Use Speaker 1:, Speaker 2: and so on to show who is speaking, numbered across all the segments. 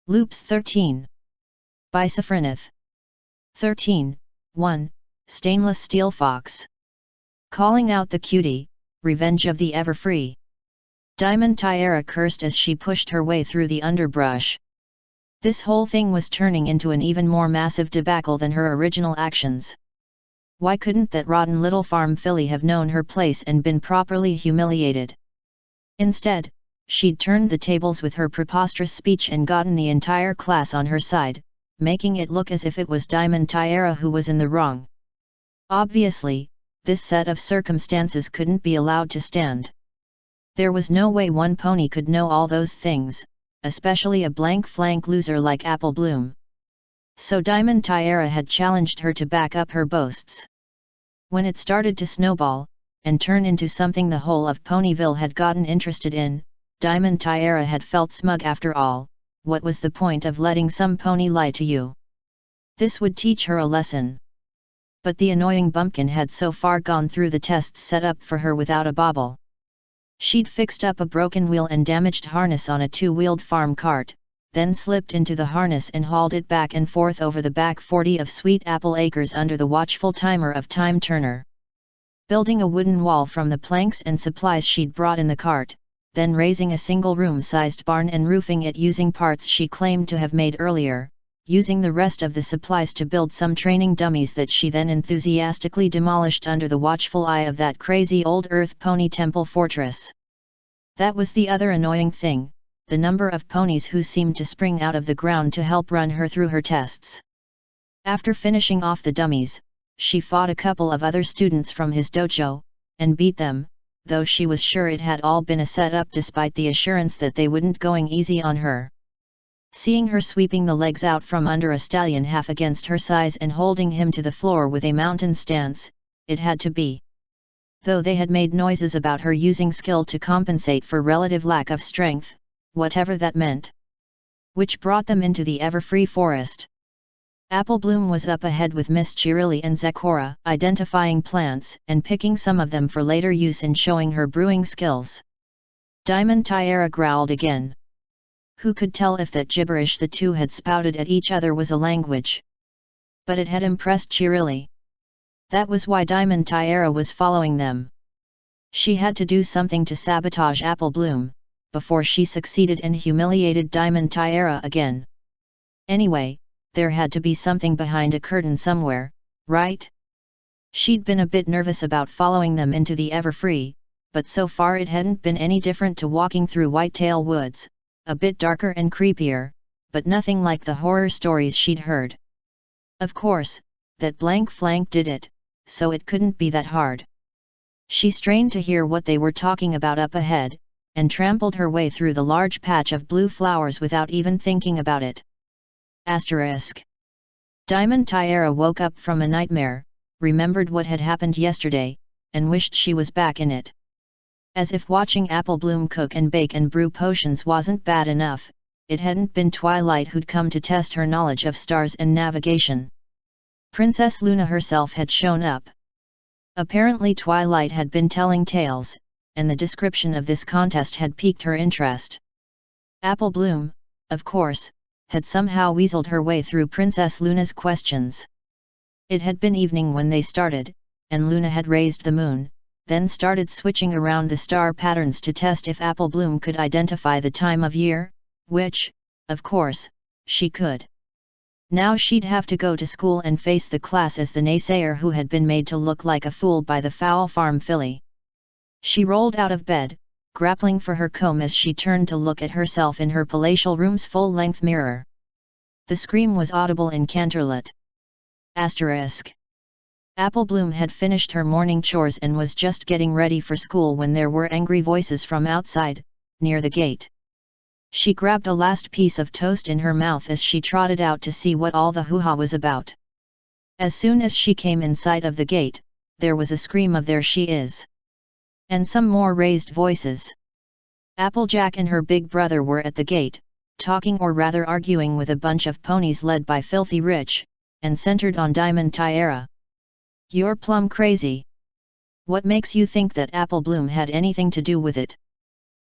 Speaker 1: Loops 13. By Sophrinath. 13. 1. Stainless Steel Fox. Calling out the cutie, revenge of the Everfree. Diamond Tiara cursed as she pushed her way through the underbrush. This whole thing was turning into an even more massive debacle than her original actions. Why couldn't that rotten little farm filly have known her place and been properly humiliated? Instead, she'd turned the tables with her preposterous speech and gotten the entire class on her side, making it look as if it was Diamond Tiara who was in the wrong. Obviously, this set of circumstances couldn't be allowed to stand. There was no way one pony could know all those things, especially a blank flank loser like Applebloom. So Diamond Tiara had challenged her to back up her boasts. When it started to snowball, and turn into something the whole of Ponyville had gotten interested in, Diamond Tiara had felt smug after all. What was the point of letting some pony lie to you? This would teach her a lesson. But the annoying bumpkin had so far gone through the tests set up for her without a bobble. She'd fixed up a broken wheel and damaged harness on a two-wheeled farm cart, then slipped into the harness and hauled it back and forth over the back 40 of Sweet Apple Acres under the watchful timer of Time Turner. Building a wooden wall from the planks and supplies she'd brought in the cart, then raising a single room-sized barn and roofing it using parts she claimed to have made earlier, using the rest of the supplies to build some training dummies that she then enthusiastically demolished under the watchful eye of that crazy old earth pony temple fortress. That was the other annoying thing, the number of ponies who seemed to spring out of the ground to help run her through her tests. After finishing off the dummies, she fought a couple of other students from his dojo, and beat them, though she was sure it had all been a set-up despite the assurance that they wouldn't going easy on her. Seeing her sweeping the legs out from under a stallion half against her size and holding him to the floor with a mountain stance, it had to be. Though they had made noises about her using skill to compensate for relative lack of strength, whatever that meant. Which brought them into the Everfree forest. Applebloom was up ahead with Miss Chirilli and Zekora, identifying plants and picking some of them for later use in showing her brewing skills. Diamond Tiara growled again. Who could tell if that gibberish the two had spouted at each other was a language? But it had impressed Chirilli. That was why Diamond Tiara was following them. She had to do something to sabotage Applebloom, before she succeeded and humiliated Diamond Tiara again. Anyway, there had to be something behind a curtain somewhere, right? She'd been a bit nervous about following them into the Everfree, but so far it hadn't been any different to walking through Whitetail Woods, a bit darker and creepier, but nothing like the horror stories she'd heard. Of course, that blank flank did it, so it couldn't be that hard. She strained to hear what they were talking about up ahead, and trampled her way through the large patch of blue flowers without even thinking about it. Asterisk. Diamond Tiara woke up from a nightmare, remembered what had happened yesterday, and wished she was back in it. As if watching Applebloom cook and bake and brew potions wasn't bad enough, it hadn't been Twilight who'd come to test her knowledge of stars and navigation. Princess Luna herself had shown up. Apparently Twilight had been telling tales, and the description of this contest had piqued her interest. Applebloom, of course, had somehow weaseled her way through Princess Luna's questions. It had been evening when they started, and Luna had raised the moon, then started switching around the star patterns to test if Applebloom could identify the time of year, which, of course, she could. Now she'd have to go to school and face the class as the naysayer who had been made to look like a fool by the foul farm filly. She rolled out of bed, grappling for her comb as she turned to look at herself in her palatial room's full-length mirror. The scream was audible in Canterlot. Asterisk. Applebloom had finished her morning chores and was just getting ready for school when there were angry voices from outside, near the gate. She grabbed a last piece of toast in her mouth as she trotted out to see what all the hoo-ha was about. As soon as she came in sight of the gate, there was a scream of "There she is!" and some more raised voices. Applejack and her big brother were at the gate, talking or rather arguing with a bunch of ponies led by Filthy Rich, and centered on Diamond Tiara. "You're plumb crazy. What makes you think that Applebloom had anything to do with it?"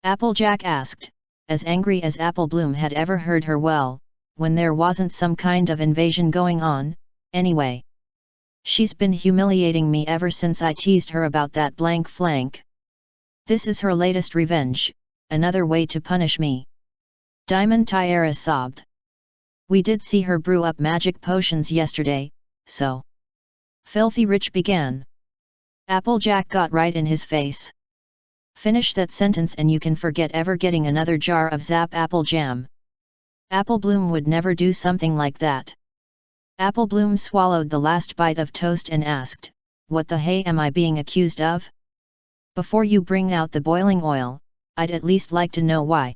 Speaker 1: Applejack asked, as angry as Applebloom had ever heard her. Well, when there wasn't some kind of invasion going on, anyway. She's been humiliating me ever since I teased her about that blank flank. This is her latest revenge, another way to punish me. Diamond Tiara sobbed. We did see her brew up magic potions yesterday, so. Filthy Rich began. Applejack got right in his face. Finish that sentence and you can forget ever getting another jar of Zap apple jam. Applebloom would never do something like that. Applebloom swallowed the last bite of toast and asked, what the hey am I being accused of? Before you bring out the boiling oil, I'd at least like to know why.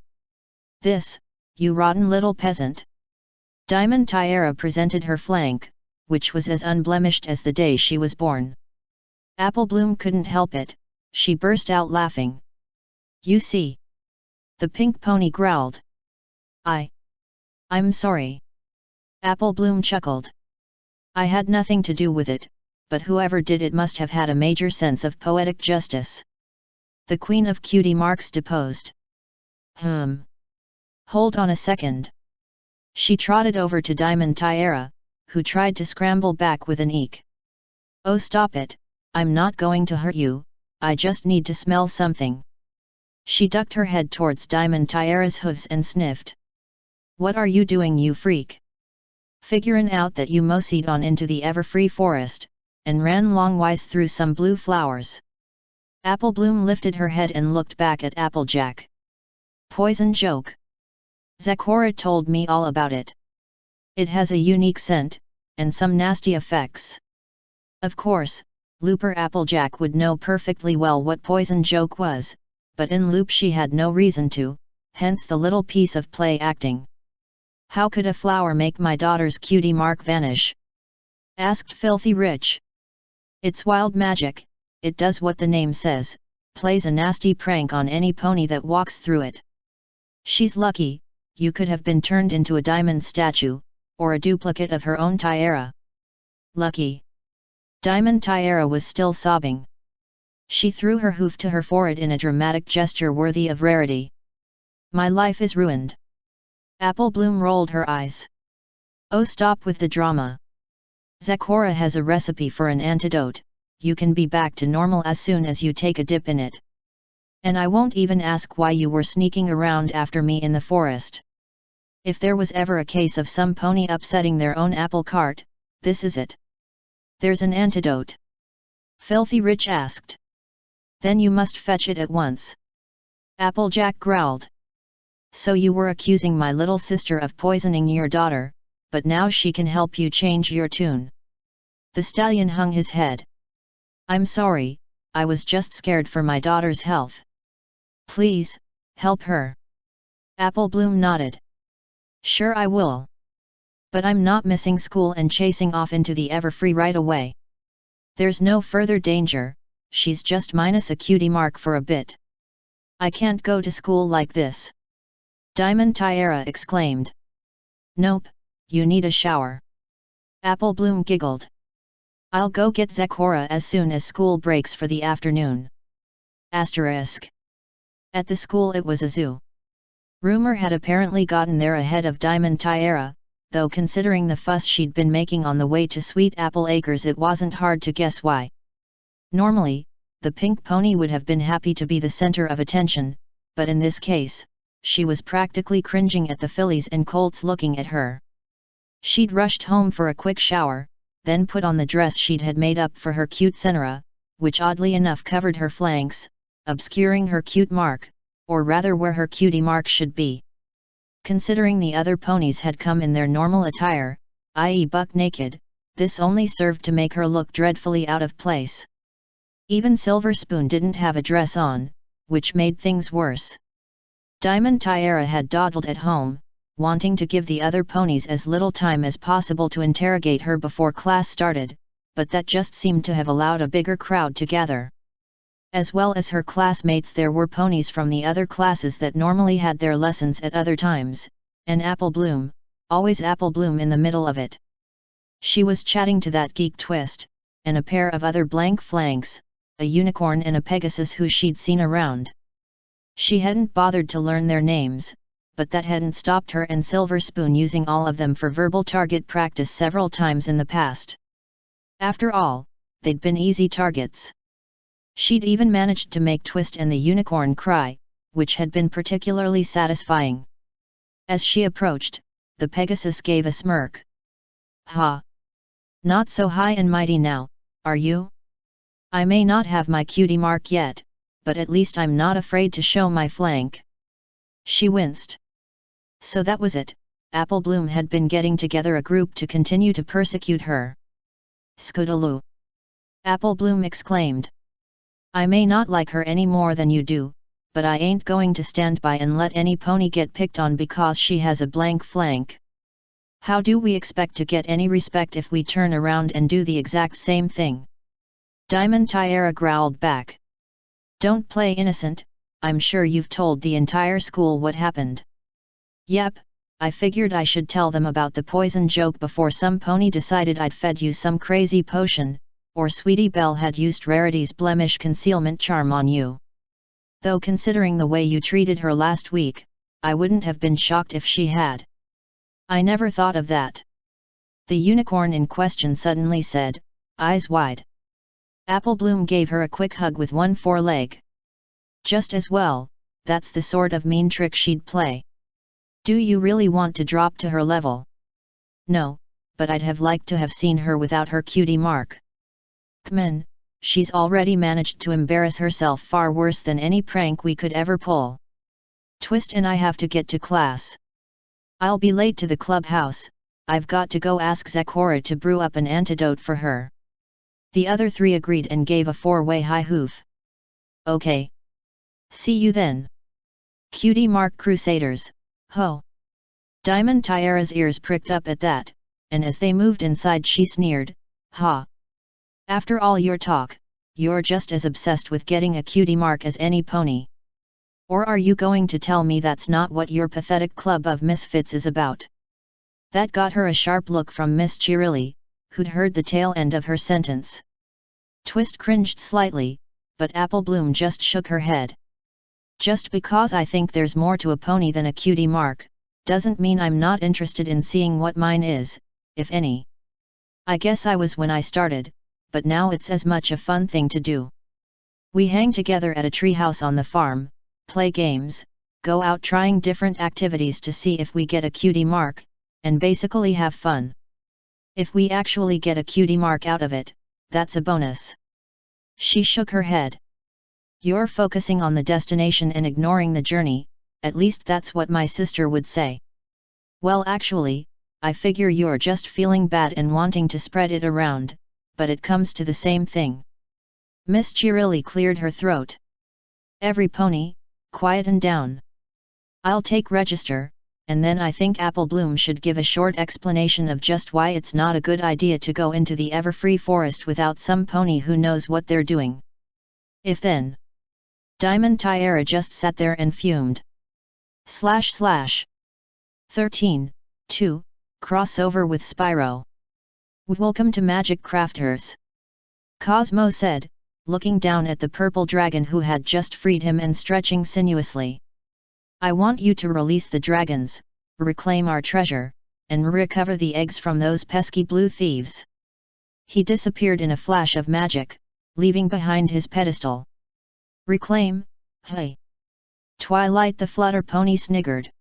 Speaker 1: This, you rotten little peasant. Diamond Tiara presented her flank, which was as unblemished as the day she was born. Applebloom couldn't help it, she burst out laughing. You see. The pink pony growled. I'm sorry. Applebloom chuckled. I had nothing to do with it, but whoever did it must have had a major sense of poetic justice. The Queen of Cutie Marks deposed. Hold on a second. She trotted over to Diamond Tiara, who tried to scramble back with an eek. Oh, stop it, I'm not going to hurt you, I just need to smell something. She ducked her head towards Diamond Tiara's hooves and sniffed. What are you doing, you freak? Figurin' out that you moseyed on into the ever-free forest, and ran longwise through some blue flowers. Applebloom lifted her head and looked back at Applejack. Poison joke. Zecora told me all about it. It has a unique scent, and some nasty effects. Of course, Looper Applejack would know perfectly well what poison joke was, but in Loop she had no reason to, hence the little piece of play acting. How could a flower make my daughter's cutie mark vanish? Asked Filthy Rich. It's wild magic, it does what the name says, plays a nasty prank on any pony that walks through it. She's lucky, you could have been turned into a diamond statue, or a duplicate of her own Tiara. Lucky. Diamond Tiara was still sobbing. She threw her hoof to her forehead in a dramatic gesture worthy of rarity. My life is ruined. Applebloom rolled her eyes. Oh, stop with the drama. Zecora has a recipe for an antidote, you can be back to normal as soon as you take a dip in it. And I won't even ask why you were sneaking around after me in the forest. If there was ever a case of some pony upsetting their own apple cart, this is it. There's an antidote. Filthy Rich asked. Then you must fetch it at once. Applejack growled. So you were accusing my little sister of poisoning your daughter, but now she can help you change your tune. The stallion hung his head. I'm sorry, I was just scared for my daughter's health. Please, help her. Applebloom nodded. Sure I will. But I'm not missing school and chasing off into the Everfree right away. There's no further danger, she's just minus a cutie mark for a bit. I can't go to school like this. Diamond Tiara exclaimed. Nope, you need a shower. Applebloom giggled. I'll go get Zecora as soon as school breaks for the afternoon. Asterisk. At the school it was a zoo. Rumor had apparently gotten there ahead of Diamond Tiara, though considering the fuss she'd been making on the way to Sweet Apple Acres it wasn't hard to guess why. Normally, the pink pony would have been happy to be the center of attention, but in this case, she was practically cringing at the fillies and colts looking at her. She'd rushed home for a quick shower, then put on the dress she'd had made up for her cute Senora, which oddly enough covered her flanks, obscuring her cute mark, or rather where her cutie mark should be. Considering the other ponies had come in their normal attire, i.e. buck naked, this only served to make her look dreadfully out of place. Even Silver Spoon didn't have a dress on, which made things worse. Diamond Tiara had dawdled at home, wanting to give the other ponies as little time as possible to interrogate her before class started, but that just seemed to have allowed a bigger crowd to gather. As well as her classmates, there were ponies from the other classes that normally had their lessons at other times, and Applebloom, always Applebloom in the middle of it. She was chatting to that geek Twist, and a pair of other blank flanks, a unicorn and a Pegasus who she'd seen around. She hadn't bothered to learn their names, but that hadn't stopped her and Silver Spoon using all of them for verbal target practice several times in the past. After all, they'd been easy targets. She'd even managed to make Twist and the unicorn cry, which had been particularly satisfying. As she approached, the Pegasus gave a smirk. Ha! Not so high and mighty now, are you? I may not have my cutie mark yet, but at least I'm not afraid to show my flank. She winced. So that was it, Applebloom had been getting together a group to continue to persecute her. Scootaloo! Applebloom exclaimed. I may not like her any more than you do, but I ain't going to stand by and let any pony get picked on because she has a blank flank. How do we expect to get any respect if we turn around and do the exact same thing? Diamond Tiara growled back. Don't play innocent, I'm sure you've told the entire school what happened. Yep, I figured I should tell them about the poison joke before some pony decided I'd fed you some crazy potion, or Sweetie Belle had used Rarity's blemish concealment charm on you. Though considering the way you treated her last week, I wouldn't have been shocked if she had. I never thought of that. The unicorn in question suddenly said, eyes wide. Applebloom gave her a quick hug with one foreleg. Just as well, that's the sort of mean trick she'd play. Do you really want to drop to her level? No, but I'd have liked to have seen her without her cutie mark. Kmen, she's already managed to embarrass herself far worse than any prank we could ever pull. Twist and I have to get to class. I'll be late to the clubhouse, I've got to go ask Zecora to brew up an antidote for her. The other three agreed and gave a four-way high hoof. Okay. See you then. Cutie mark crusaders, ho! Diamond Tiara's ears pricked up at that, and as they moved inside she sneered, ha! After all your talk, you're just as obsessed with getting a cutie mark as any pony. Or are you going to tell me that's not what your pathetic club of misfits is about? That got her a sharp look from Miss Chirilli, who'd heard the tail end of her sentence. Twist cringed slightly, but Applebloom just shook her head. Just because I think there's more to a pony than a cutie mark, doesn't mean I'm not interested in seeing what mine is, if any. I guess I was when I started, but now it's as much a fun thing to do. We hang together at a treehouse on the farm, play games, go out trying different activities to see if we get a cutie mark, and basically have fun. If we actually get a cutie mark out of it, that's a bonus. She shook her head. You're focusing on the destination and ignoring the journey, at least that's what my sister would say. Well, actually, I figure you're just feeling bad and wanting to spread it around, but it comes to the same thing. Miss Chirilli cleared her throat. Every pony, quieten down. I'll take register, and then I think Applebloom should give a short explanation of just why it's not a good idea to go into the Everfree Forest without some pony who knows what they're doing. If then. Diamond Tiara just sat there and fumed. / 13:2, crossover with Spyro. Welcome to Magic Crafters. Cosmo said, looking down at the purple dragon who had just freed him and stretching sinuously. I want you to release the dragons, reclaim our treasure, and recover the eggs from those pesky blue thieves. He disappeared in a flash of magic, leaving behind his pedestal. Reclaim? Hey! Twilight the Flutter Pony sniggered.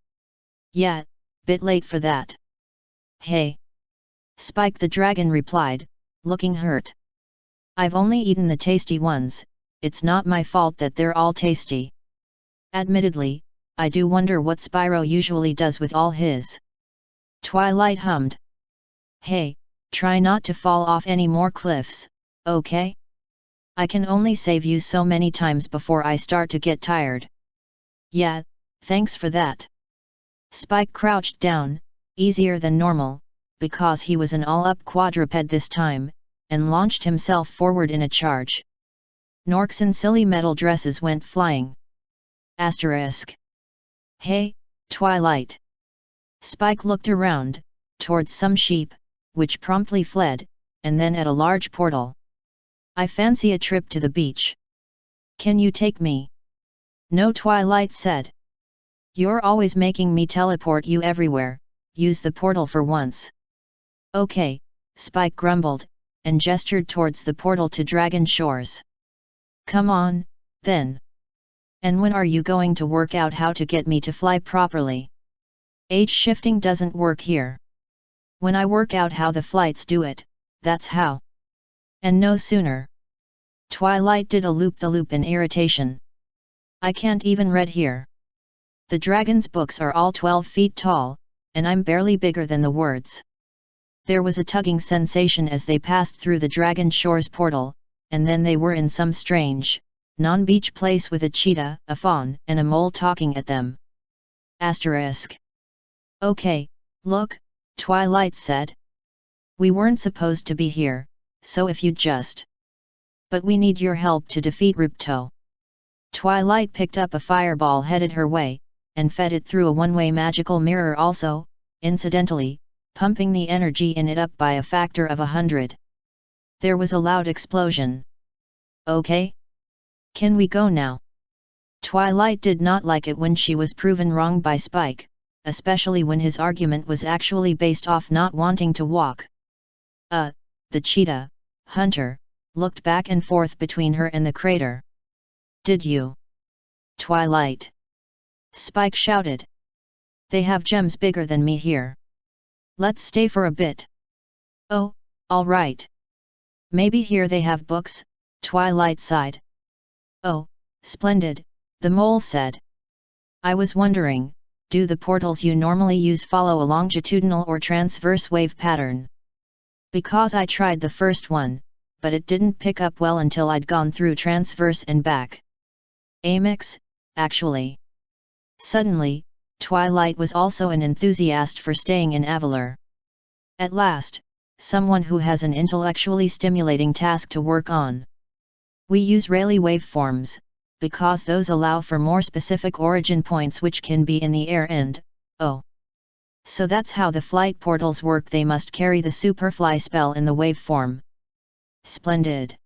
Speaker 1: Yeah, bit late for that. Hey! Spike the dragon replied, looking hurt. I've only eaten the tasty ones, it's not my fault that they're all tasty. Admittedly, I do wonder what Spyro usually does with all his. Twilight hummed. Hey, try not to fall off any more cliffs, okay? I can only save you so many times before I start to get tired. Yeah, thanks for that. Spike crouched down, easier than normal, because he was an all-up quadruped this time, and launched himself forward in a charge. Norks in silly metal dresses went flying. Asterisk. Hey, Twilight. Spike looked around, towards some sheep, which promptly fled, and then at a large portal. I fancy a trip to the beach. Can you take me? No, Twilight said. You're always making me teleport you everywhere, use the portal for once. Okay, Spike grumbled, and gestured towards the portal to Dragon Shores. Come on, then. And when are you going to work out how to get me to fly properly? Age shifting doesn't work here. When I work out how the flights do it, that's how. And no sooner. Twilight did a loop-the-loop in irritation. I can't even read here. The dragon's books are all 12 feet tall, and I'm barely bigger than the words. There was a tugging sensation as they passed through the Dragon Shores portal, and then they were in some strange, non-beach place with a cheetah, a fawn, and a mole talking at them. Asterisk. Okay, look, Twilight said. We weren't supposed to be here, so if you'd just. But we need your help to defeat Ripto. Twilight picked up a fireball headed her way, and fed it through a one-way magical mirror also, incidentally, pumping the energy in it up by a factor of 100. There was a loud explosion. Okay? Can we go now? Twilight did not like it when she was proven wrong by Spike, especially when his argument was actually based off not wanting to walk. The cheetah, Hunter, looked back and forth between her and the crater. Did you? Twilight. Spike shouted. They have gems bigger than me here. Let's stay for a bit. Oh, all right. Maybe here they have books, Twilight sighed. Oh, splendid, the mole said. I was wondering, do the portals you normally use follow a longitudinal or transverse wave pattern? Because I tried the first one, but it didn't pick up well until I'd gone through transverse and back. Amix, actually. Suddenly, Twilight was also an enthusiast for staying in Avalar. At last, someone who has an intellectually stimulating task to work on. We use Rayleigh waveforms, because those allow for more specific origin points which can be in the air and, oh. So that's how the flight portals work. They must carry the superfly spell in the waveform. Splendid.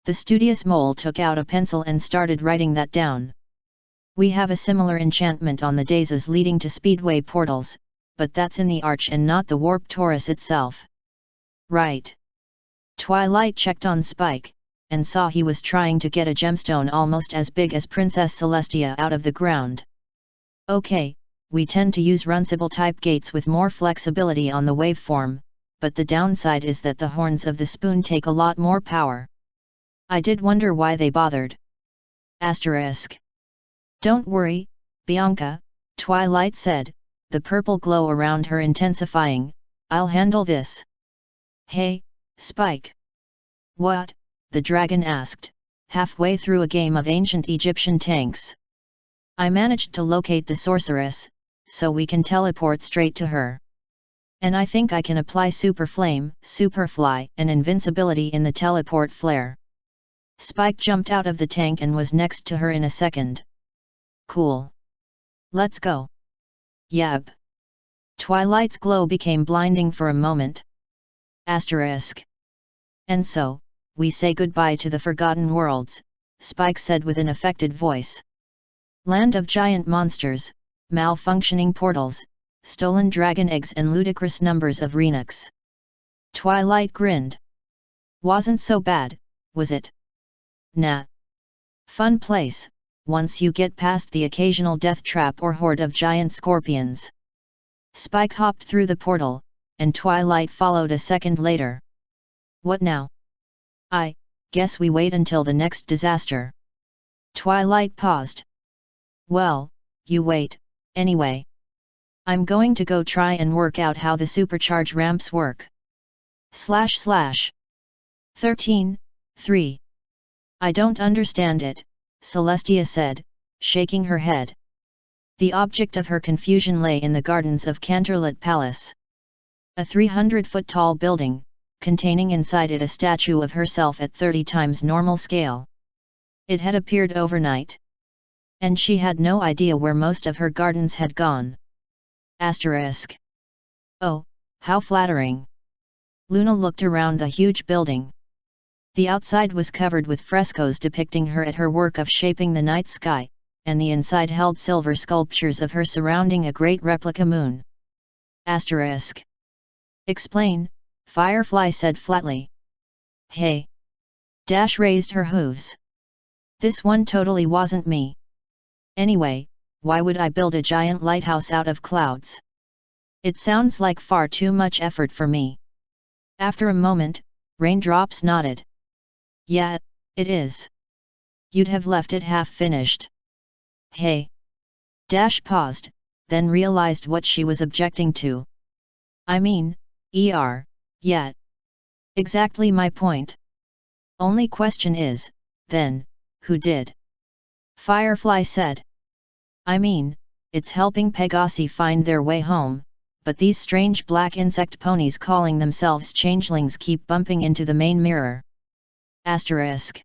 Speaker 1: The studious mole took out a pencil and started writing that down. We have a similar enchantment on the daisies leading to speedway portals, but that's in the arch and not the warp torus itself. Right. Twilight checked on Spike, and saw he was trying to get a gemstone almost as big as Princess Celestia out of the ground. Okay, we tend to use Runcible type gates with more flexibility on the waveform, but the downside is that the horns of the spoon take a lot more power. I did wonder why they bothered. Asterisk. Don't worry, Bianca, Twilight said, the purple glow around her intensifying, I'll handle this. Hey, Spike. What? The dragon asked, halfway through a game of ancient Egyptian tanks. I managed to locate the sorceress, so we can teleport straight to her. And I think I can apply Super Flame, Superfly, and Invincibility in the teleport flare. Spike jumped out of the tank and was next to her in a second. Cool. Let's go. Yab. Twilight's glow became blinding for a moment. Asterisk. And so, we say goodbye to the Forgotten Worlds, Spike said with an affected voice. Land of giant monsters, malfunctioning portals, stolen dragon eggs and ludicrous numbers of Renux. Twilight grinned. Wasn't so bad, was it? Nah. Fun place, once you get past the occasional death trap or horde of giant scorpions. Spike hopped through the portal, and Twilight followed a second later. What now? I guess we wait until the next disaster. Twilight paused. Well, you wait, anyway. I'm going to go try and work out how the supercharge ramps work. // 13:3. I don't understand it, Celestia said, shaking her head. The object of her confusion lay in the gardens of Canterlot Palace. A 300-foot-tall building, containing inside it a statue of herself at 30 times normal scale. It had appeared overnight. And she had no idea where most of her gardens had gone. Asterisk. Oh, how flattering. Luna looked around the huge building. The outside was covered with frescoes depicting her at her work of shaping the night sky, and the inside held silver sculptures of her surrounding a great replica moon. Asterisk. Explain, Firefly said flatly. Hey! Dash raised her hooves. This one totally wasn't me. Anyway, why would I build a giant lighthouse out of clouds? It sounds like far too much effort for me. After a moment, Raindrops nodded. Yeah, it is. You'd have left it half finished. Hey! Dash paused, then realized what she was objecting to. I mean, yeah. Exactly my point. Only question is, then, who did? Firefly said. I mean, it's helping Pegasi find their way home, but these strange black insect ponies calling themselves changelings keep bumping into the main mirror. Asterisk.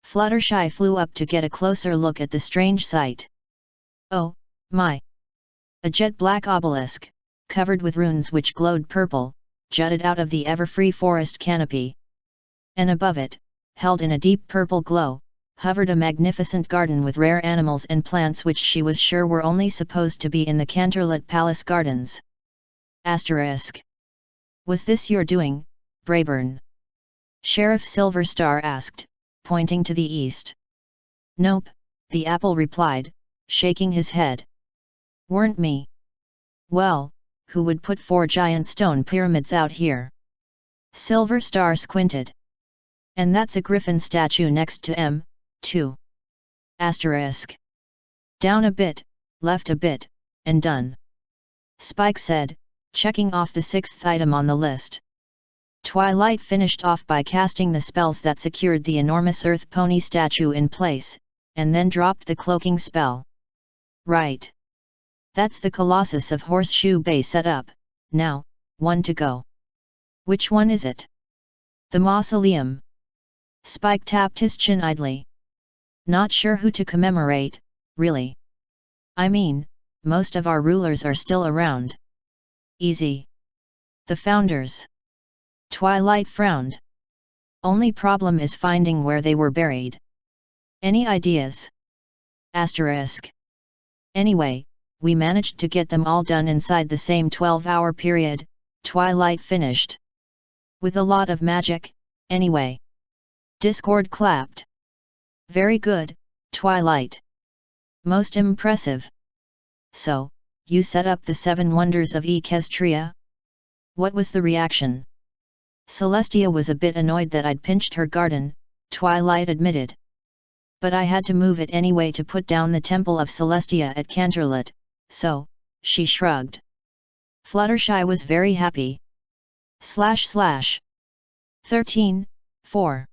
Speaker 1: Fluttershy flew up to get a closer look at the strange sight. Oh, my! A jet black obelisk, covered with runes which glowed purple, jutted out of the ever-free forest canopy. And above it, held in a deep purple glow, hovered a magnificent garden with rare animals and plants which she was sure were only supposed to be in the Canterlot Palace gardens. Asterisk. Was this your doing, Brayburn? Sheriff Silverstar asked, pointing to the east. Nope, the apple replied, shaking his head. Weren't me. Well, who would put 4 giant stone pyramids out here? Silverstar squinted. And that's a griffin statue next to M2. Asterisk. Down a bit, left a bit, and done. Spike said, checking off the 6th item on the list. Twilight finished off by casting the spells that secured the enormous earth pony statue in place, and then dropped the cloaking spell. Right. That's the Colossus of Horseshoe Bay set up. Now, one to go. Which one is it? The mausoleum. Spike tapped his chin idly. Not sure who to commemorate, really. I mean, most of our rulers are still around. Easy. The founders. Twilight frowned. Only problem is finding where they were buried. Any ideas? Asterisk. Anyway, we managed to get them all done inside the same 12-hour period, Twilight finished. With a lot of magic, anyway. Discord clapped. Very good, Twilight. Most impressive. So, you set up the 7 wonders of Equestria? What was the reaction? Celestia was a bit annoyed that I'd pinched her garden, Twilight admitted. But I had to move it anyway to put down the Temple of Celestia at Canterlot, so, she shrugged. Fluttershy was very happy. / 13:4.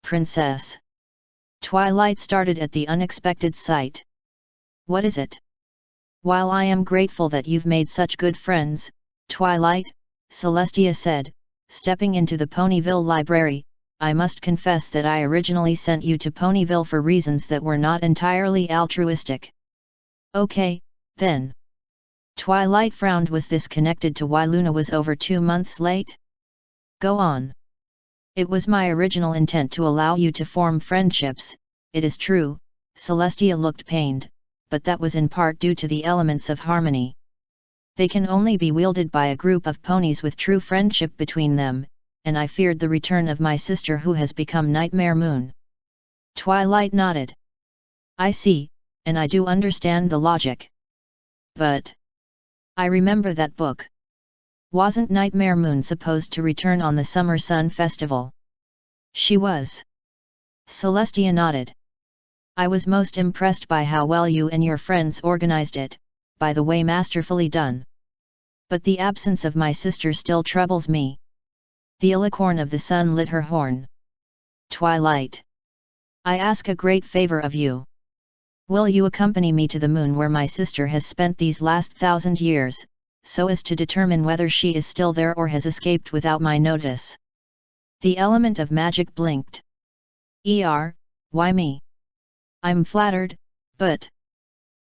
Speaker 1: Princess. Twilight started at the unexpected sight. What is it? While I am grateful that you've made such good friends, Twilight, Celestia said, stepping into the Ponyville library, I must confess that I originally sent you to Ponyville for reasons that were not entirely altruistic. Okay, then. Twilight frowned. Was this connected to why Luna was over 2 months late? Go on. It was my original intent to allow you to form friendships, it is true, Celestia looked pained, but that was in part due to the elements of harmony. They can only be wielded by a group of ponies with true friendship between them, and I feared the return of my sister who has become Nightmare Moon. Twilight nodded. I see, and I do understand the logic. But I remember that book. Wasn't Nightmare Moon supposed to return on the Summer Sun Festival? She was. Celestia nodded. I was most impressed by how well you and your friends organized it, by the way, masterfully done. But the absence of my sister still troubles me. The Alicorn of the Sun lit her horn. Twilight. I ask a great favor of you. Will you accompany me to the moon where my sister has spent these last 1,000 years, so as to determine whether she is still there or has escaped without my notice? The element of magic blinked. Why me? I'm flattered, but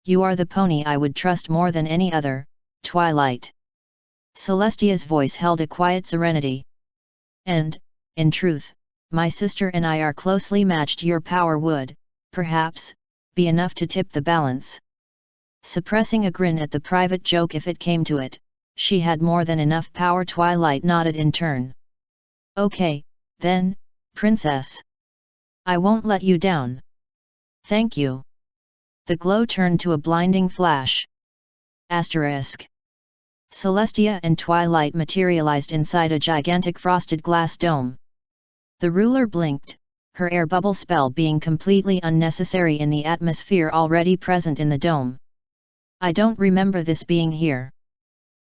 Speaker 1: you are the pony I would trust more than any other, Twilight. Celestia's voice held a quiet serenity. And, in truth, my sister and I are closely matched. Your power would, perhaps, be enough to tip the balance. Suppressing a grin at the private joke if it came to it, she had more than enough power. Twilight nodded in turn. Okay, then, princess. I won't let you down. Thank you. The glow turned to a blinding flash. Asterisk. Celestia and Twilight materialized inside a gigantic frosted glass dome. The ruler blinked, her air bubble spell being completely unnecessary in the atmosphere already present in the dome. I don't remember this being here.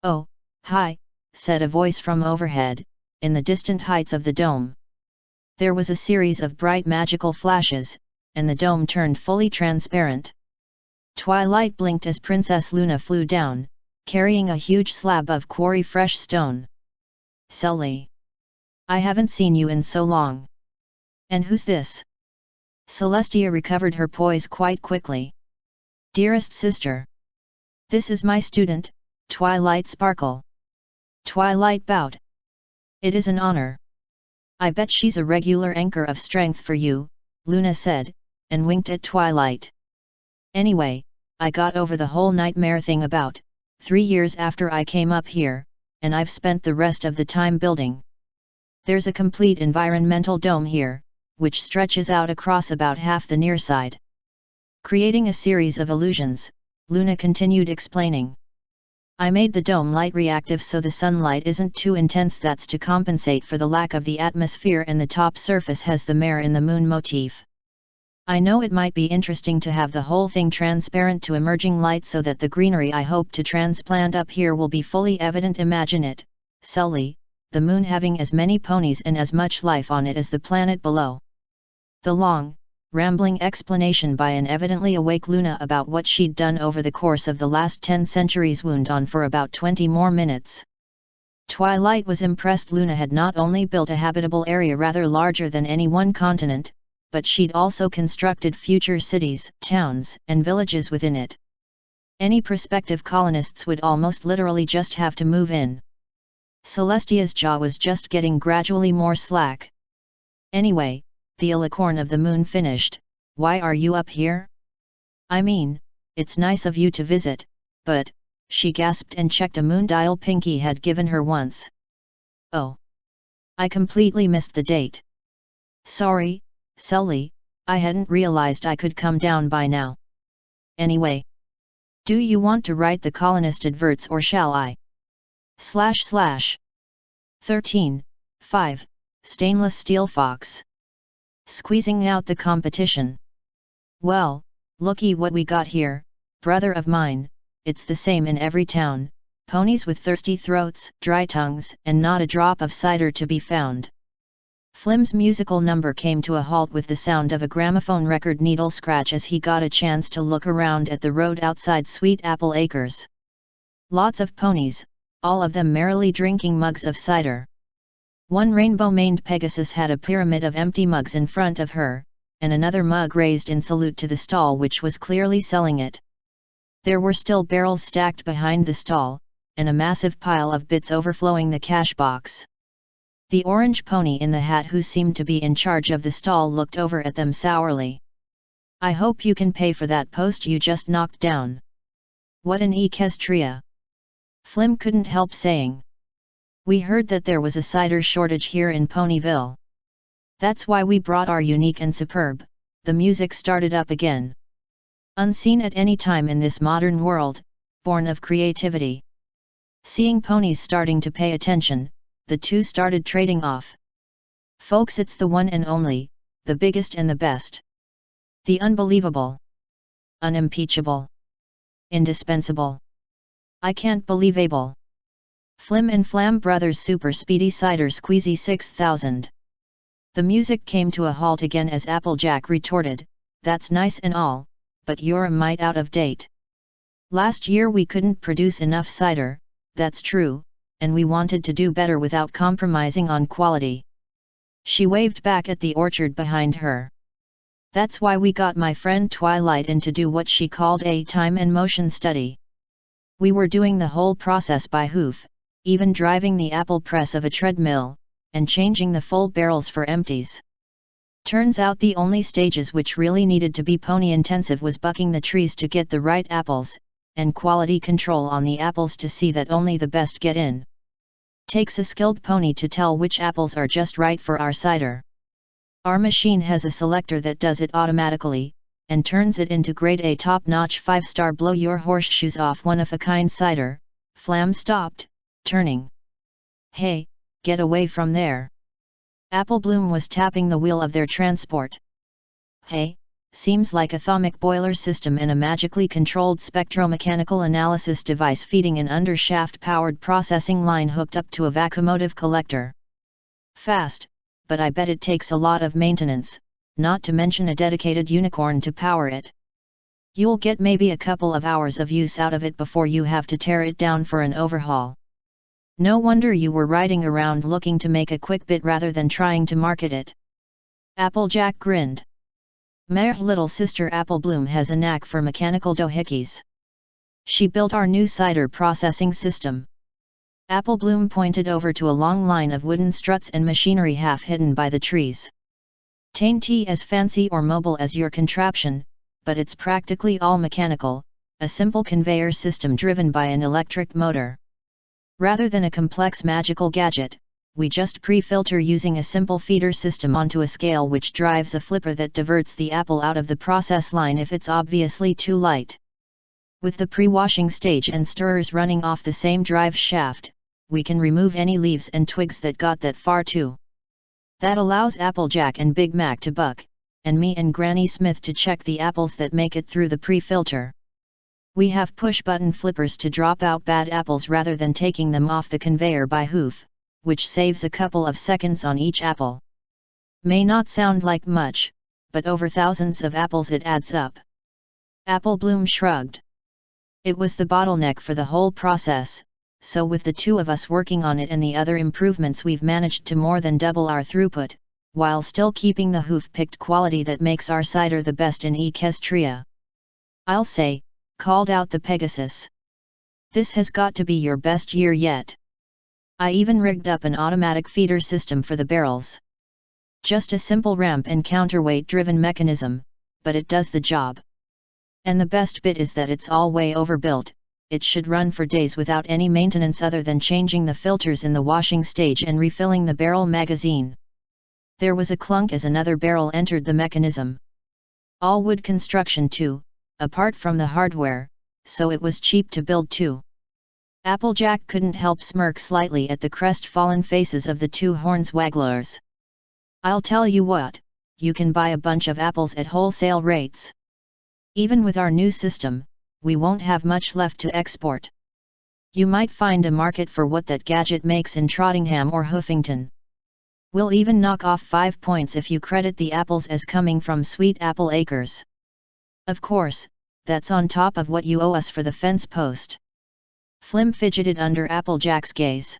Speaker 1: Oh, hi, said a voice from overhead, in the distant heights of the dome. There was a series of bright magical flashes, and the dome turned fully transparent. Twilight blinked as Princess Luna flew down, carrying a huge slab of quarry fresh stone. Sully. I haven't seen you in so long. And who's this? Celestia recovered her poise quite quickly. Dearest sister. This is my student, Twilight Sparkle. Twilight bowed. It is an honor. I bet she's a regular anchor of strength for you, Luna said, and winked at Twilight. Anyway, I got over the whole nightmare thing about 3 years after I came up here, and I've spent the rest of the time building. There's a complete environmental dome here, which stretches out across about half the near side. Creating a series of illusions, Luna continued explaining. I made the dome light reactive so the sunlight isn't too intense. That's to compensate for the lack of the atmosphere, and the top surface has the mare in the moon motif. I know it might be interesting to have the whole thing transparent to emerging light so that the greenery I hope to transplant up here will be fully evident. Imagine it, Sully, the moon having as many ponies and as much life on it as the planet below. The long, rambling explanation by an evidently awake Luna about what she'd done over the course of the last 10 centuries wound on for about 20 more minutes. Twilight was impressed. Luna had not only built a habitable area rather larger than any one continent, but she'd also constructed future cities, towns, and villages within it. Any prospective colonists would almost literally just have to move in. Celestia's jaw was just getting gradually more slack. Anyway, the alicorn of the moon finished. Why are you up here? I mean, it's nice of you to visit, but, she gasped and checked a moon dial Pinky had given her once. Oh. I completely missed the date. Sorry, Sully, I hadn't realized I could come down by now. Anyway. Do you want to write the colonist adverts or shall I? // 13.5, Stainless Steel Fox. Squeezing out the competition. Well, looky what we got here, brother of mine, it's the same in every town, ponies with thirsty throats, dry tongues, and not a drop of cider to be found. Flim's musical number came to a halt with the sound of a gramophone record needle scratch as he got a chance to look around at the road outside Sweet Apple Acres. Lots of ponies, all of them merrily drinking mugs of cider. One rainbow-maned Pegasus had a pyramid of empty mugs in front of her, and another mug raised in salute to the stall which was clearly selling it. There were still barrels stacked behind the stall, and a massive pile of bits overflowing the cash box. The orange pony in the hat who seemed to be in charge of the stall looked over at them sourly. I hope you can pay for that post you just knocked down. What an Equestria! Flim couldn't help saying. We heard that there was a cider shortage here in Ponyville. That's why we brought our unique and superb. The music started up again. Unseen at any time in this modern world, born of creativity. Seeing ponies starting to pay attention, the two started trading off. Folks, it's the one and only, the biggest and the best. The unbelievable. Unimpeachable. Indispensable. I can't believe able. Flim and Flam Brothers Super Speedy Cider Squeezy 6000. The music came to a halt again as Applejack retorted, that's nice and all, but you're a mite out of date. Last year we couldn't produce enough cider, that's true, and we wanted to do better without compromising on quality. She waved back at the orchard behind her. That's why we got my friend Twilight in to do what she called a time and motion study. We were doing the whole process by hoof, even driving the apple press of a treadmill, and changing the full barrels for empties. Turns out the only stages which really needed to be pony intensive was bucking the trees to get the right apples, and quality control on the apples to see that only the best get in. Takes a skilled pony to tell which apples are just right for our cider. Our machine has a selector that does it automatically, and turns it into grade A top-notch 5-star blow your horseshoes off one-of-a-kind cider. Flam stopped, turning. Hey, get away from there. Applebloom was tapping the wheel of their transport. Hey, seems like a thermic boiler system and a magically controlled spectromechanical analysis device feeding an undershaft-powered processing line hooked up to a vacuumotive collector. Fast, but I bet it takes a lot of maintenance, not to mention a dedicated unicorn to power it. You'll get maybe a couple of hours of use out of it before you have to tear it down for an overhaul. No wonder you were riding around looking to make a quick bit rather than trying to market it. Applejack grinned. My little sister Applebloom has a knack for mechanical doohickeys. She built our new cider processing system. Applebloom pointed over to a long line of wooden struts and machinery half hidden by the trees. Tain't as fancy or mobile as your contraption, but it's practically all mechanical, a simple conveyor system driven by an electric motor. Rather than a complex magical gadget, we just pre-filter using a simple feeder system onto a scale which drives a flipper that diverts the apple out of the process line if it's obviously too light. With the pre-washing stage and stirrers running off the same drive shaft, we can remove any leaves and twigs that got that far too. That allows Applejack and Big Mac to buck, and me and Granny Smith to check the apples that make it through the pre-filter. We have push-button flippers to drop out bad apples rather than taking them off the conveyor by hoof, which saves a couple of seconds on each apple. May not sound like much, but over thousands of apples it adds up. Applebloom shrugged. It was the bottleneck for the whole process, so with the two of us working on it and the other improvements we've managed to more than double our throughput, while still keeping the hoof-picked quality that makes our cider the best in Equestria. I'll say, called out the Pegasus. This has got to be your best year yet. I even rigged up an automatic feeder system for the barrels. Just a simple ramp and counterweight-driven mechanism, but it does the job. And the best bit is that it's all way overbuilt. It should run for days without any maintenance other than changing the filters in the washing stage and refilling the barrel magazine. There was a clunk as another barrel entered the mechanism. All wood construction too, apart from the hardware, so it was cheap to build too. Applejack couldn't help smirk slightly at the crestfallen faces of the two hornswagglers. I'll tell you what, you can buy a bunch of apples at wholesale rates. Even with our new system, we won't have much left to export. You might find a market for what that gadget makes in Trottingham or Hoofington. We'll even knock off 5 points if you credit the apples as coming from Sweet Apple Acres. Of course, that's on top of what you owe us for the fence post. Flim fidgeted under Applejack's gaze.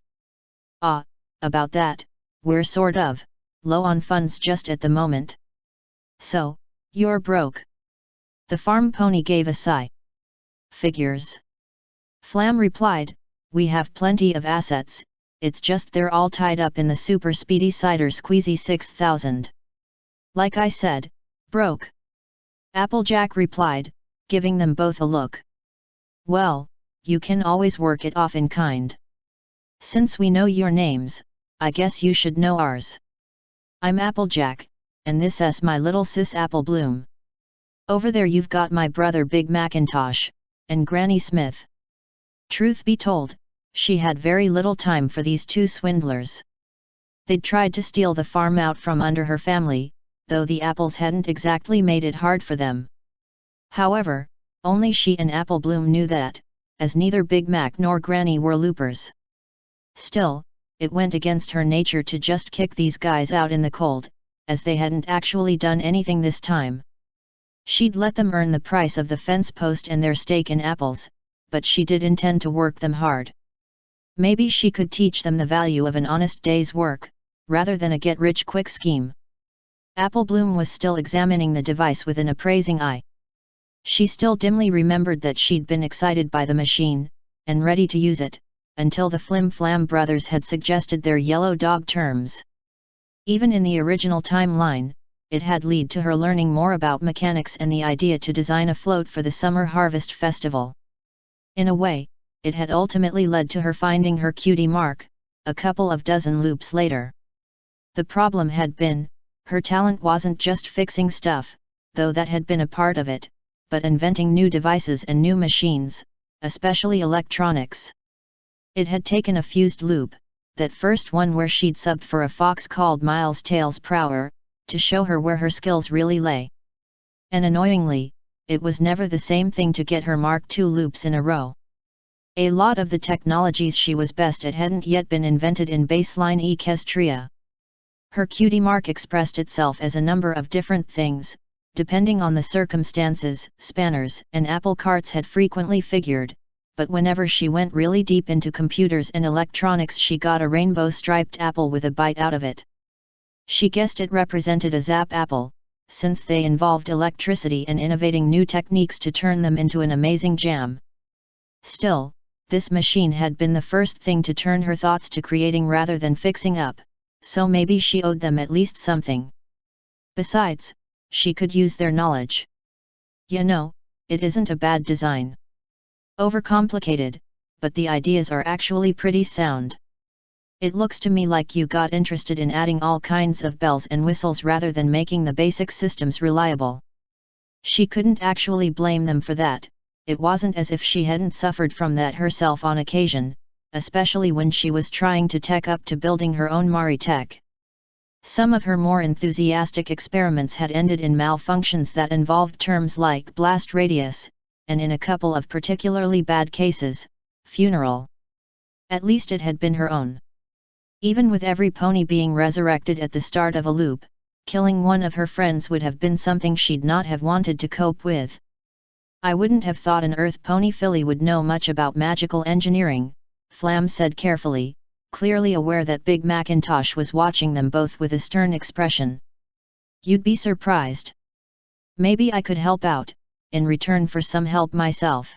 Speaker 1: Ah, about that, we're sort of low on funds just at the moment. So, you're broke. The farm pony gave a sigh. Figures. Flam replied, we have plenty of assets, it's just they're all tied up in the super speedy cider squeezy 6000. Like I said, broke. Applejack replied, giving them both a look. Well, you can always work it off in kind. Since we know your names, I guess you should know ours. I'm Applejack, and this is my little sis Applebloom. Over there you've got my brother Big Macintosh, and Granny Smith. Truth be told, she had very little time for these two swindlers. They'd tried to steal the farm out from under her family, though the apples hadn't exactly made it hard for them. However, only she and Applebloom knew that, as neither Big Mac nor Granny were loopers. Still, it went against her nature to just kick these guys out in the cold, as they hadn't actually done anything this time. She'd let them earn the price of the fence post and their stake in apples, but she did intend to work them hard. Maybe she could teach them the value of an honest day's work, rather than a get-rich-quick scheme. Applebloom was still examining the device with an appraising eye. She still dimly remembered that she'd been excited by the machine, and ready to use it, until the Flim Flam brothers had suggested their yellow dog terms. Even in the original timeline, it had led to her learning more about mechanics and the idea to design a float for the summer harvest festival. In a way, it had ultimately led to her finding her cutie mark, a couple of dozen loops later. The problem had been, her talent wasn't just fixing stuff, though that had been a part of it, but inventing new devices and new machines, especially electronics. It had taken a fused loop, that first one where she'd subbed for a fox called Miles Tails Prower, to show her where her skills really lay. And annoyingly, it was never the same thing to get her Mark II loops in a row. A lot of the technologies she was best at hadn't yet been invented in baseline Equestria. Her cutie mark expressed itself as a number of different things, depending on the circumstances. Spanners and apple carts had frequently figured, but whenever she went really deep into computers and electronics she got a rainbow-striped apple with a bite out of it. She guessed it represented a zap apple, since they involved electricity and innovating new techniques to turn them into an amazing jam. Still, this machine had been the first thing to turn her thoughts to creating rather than fixing up, so maybe she owed them at least something. Besides, she could use their knowledge. You know, it isn't a bad design. Overcomplicated, but the ideas are actually pretty sound. It looks to me like you got interested in adding all kinds of bells and whistles rather than making the basic systems reliable. She couldn't actually blame them for that. It wasn't as if she hadn't suffered from that herself on occasion, especially when she was trying to tech up to building her own Mari tech. Some of her more enthusiastic experiments had ended in malfunctions that involved terms like blast radius, and in a couple of particularly bad cases, funeral. At least it had been her own. Even with every pony being resurrected at the start of a loop, killing one of her friends would have been something she'd not have wanted to cope with. I wouldn't have thought an Earth pony filly would know much about magical engineering, Flam said carefully, clearly aware that Big Macintosh was watching them both with a stern expression. You'd be surprised. Maybe I could help out, in return for some help myself.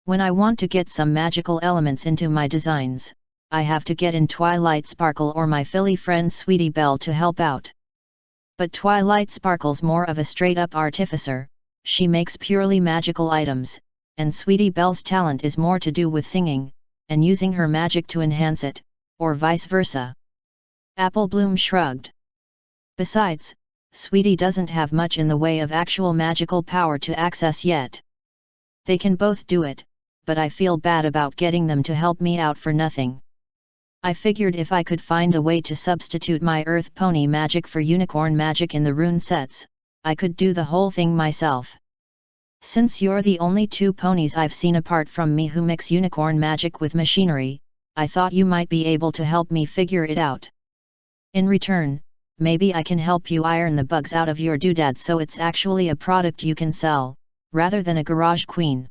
Speaker 1: When I want to get some magical elements into my designs, I have to get in Twilight Sparkle or my filly friend Sweetie Belle to help out. But Twilight Sparkle's more of a straight-up artificer. She makes purely magical items, and Sweetie Belle's talent is more to do with singing, and using her magic to enhance it, or vice versa. Applebloom shrugged. Besides, Sweetie doesn't have much in the way of actual magical power to access yet. They can both do it, but I feel bad about getting them to help me out for nothing. I figured if I could find a way to substitute my Earth Pony magic for unicorn magic in the rune sets, I could do the whole thing myself. Since you're the only two ponies I've seen apart from me who mix unicorn magic with machinery, I thought you might be able to help me figure it out. In return, maybe I can help you iron the bugs out of your doodad so it's actually a product you can sell, rather than a garage queen.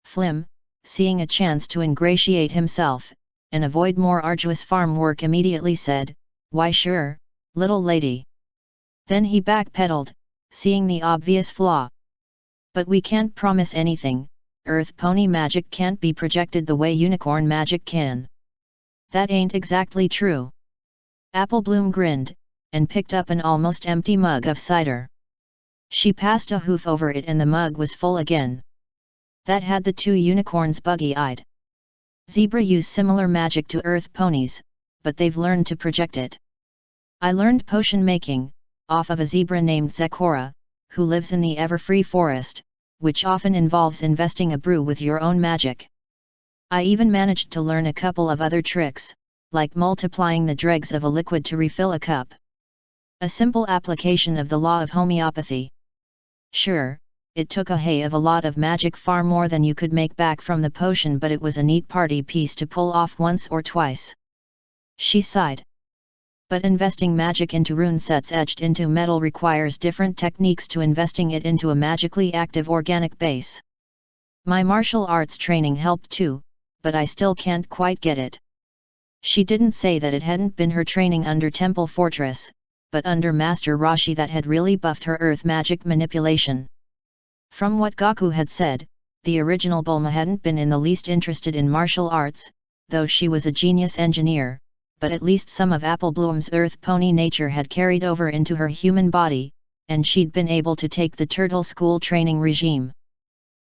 Speaker 1: Flim, seeing a chance to ingratiate himself, and avoid more arduous farm work immediately said, "Why sure, little lady." Then he backpedaled, seeing the obvious flaw. But we can't promise anything. Earth pony magic can't be projected the way unicorn magic can. That ain't exactly true. Applebloom grinned, and picked up an almost empty mug of cider. She passed a hoof over it and the mug was full again. That had the two unicorns buggy-eyed. Zebra use similar magic to earth ponies, but they've learned to project it. I learned potion making, off of a zebra named Zekora, who lives in the Everfree forest, which often involves investing a brew with your own magic. I even managed to learn a couple of other tricks, like multiplying the dregs of a liquid to refill a cup. A simple application of the law of homeopathy. Sure, it took a hay of a lot of magic, far more than you could make back from the potion, but it was a neat party piece to pull off once or twice. She sighed. But investing magic into rune sets etched into metal requires different techniques to investing it into a magically active organic base. My martial arts training helped too, but I still can't quite get it. She didn't say that it hadn't been her training under Temple Fortress, but under Master Rashi that had really buffed her earth magic manipulation. From what Gaku had said, the original Bulma hadn't been in the least interested in martial arts, though she was a genius engineer, but at least some of Applebloom's earth pony nature had carried over into her human body, and she'd been able to take the turtle school training regime.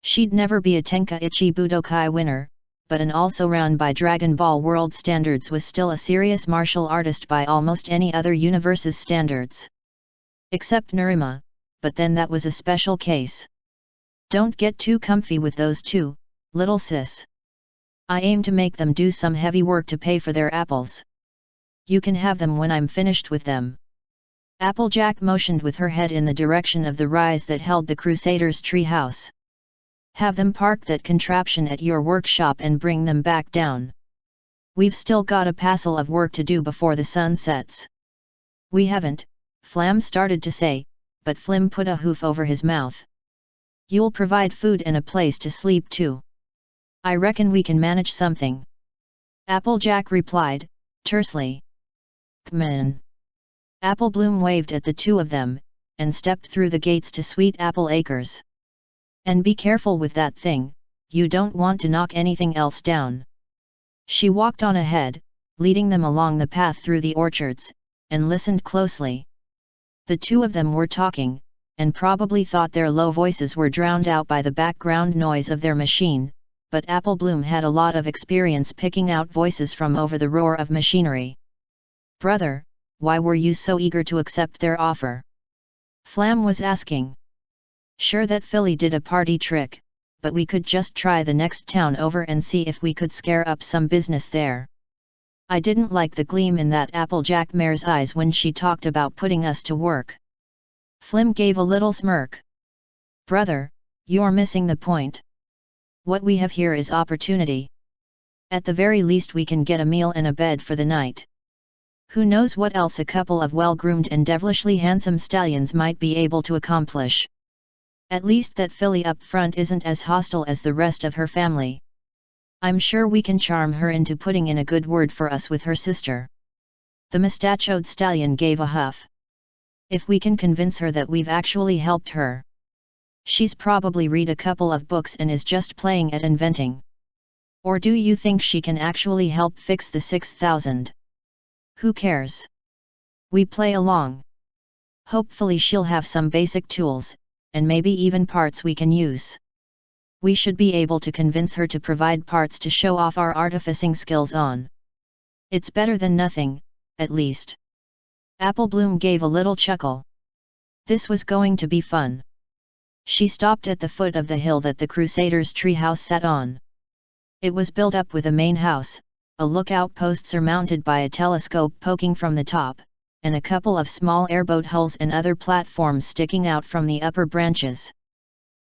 Speaker 1: She'd never be a Tenkaichi Budokai winner, but an also-round by Dragon Ball world standards was still a serious martial artist by almost any other universe's standards. Except Nerima, but then that was a special case. Don't get too comfy with those two, little sis. I aim to make them do some heavy work to pay for their apples. You can have them when I'm finished with them. Applejack motioned with her head in the direction of the rise that held the Crusaders' tree house. Have them park that contraption at your workshop and bring them back down. We've still got a passel of work to do before the sun sets. We haven't, Flam started to say, but Flim put a hoof over his mouth. You'll provide food and a place to sleep too. I reckon we can manage something. Applejack replied, tersely. C'mon. Applebloom waved at the two of them, and stepped through the gates to Sweet Apple Acres. And be careful with that thing, you don't want to knock anything else down. She walked on ahead, leading them along the path through the orchards, and listened closely. The two of them were talking, and probably thought their low voices were drowned out by the background noise of their machine, but Applebloom had a lot of experience picking out voices from over the roar of machinery. Brother, why were you so eager to accept their offer? Flam was asking. Sure that Philly did a party trick, but we could just try the next town over and see if we could scare up some business there. I didn't like the gleam in that Applejack mare's eyes when she talked about putting us to work. Flim gave a little smirk. Brother, you're missing the point. What we have here is opportunity. At the very least we can get a meal and a bed for the night. Who knows what else a couple of well-groomed and devilishly handsome stallions might be able to accomplish. At least that filly up front isn't as hostile as the rest of her family. I'm sure we can charm her into putting in a good word for us with her sister. The mustachioed stallion gave a huff. If we can convince her that we've actually helped her. She's probably read a couple of books and is just playing at inventing. Or do you think she can actually help fix the 6000? Who cares? We play along. Hopefully she'll have some basic tools, and maybe even parts we can use. We should be able to convince her to provide parts to show off our artificing skills on. It's better than nothing, at least. Applebloom gave a little chuckle. This was going to be fun. She stopped at the foot of the hill that the Crusaders' treehouse sat on. It was built up with a main house, a lookout post surmounted by a telescope poking from the top, and a couple of small airboat hulls and other platforms sticking out from the upper branches.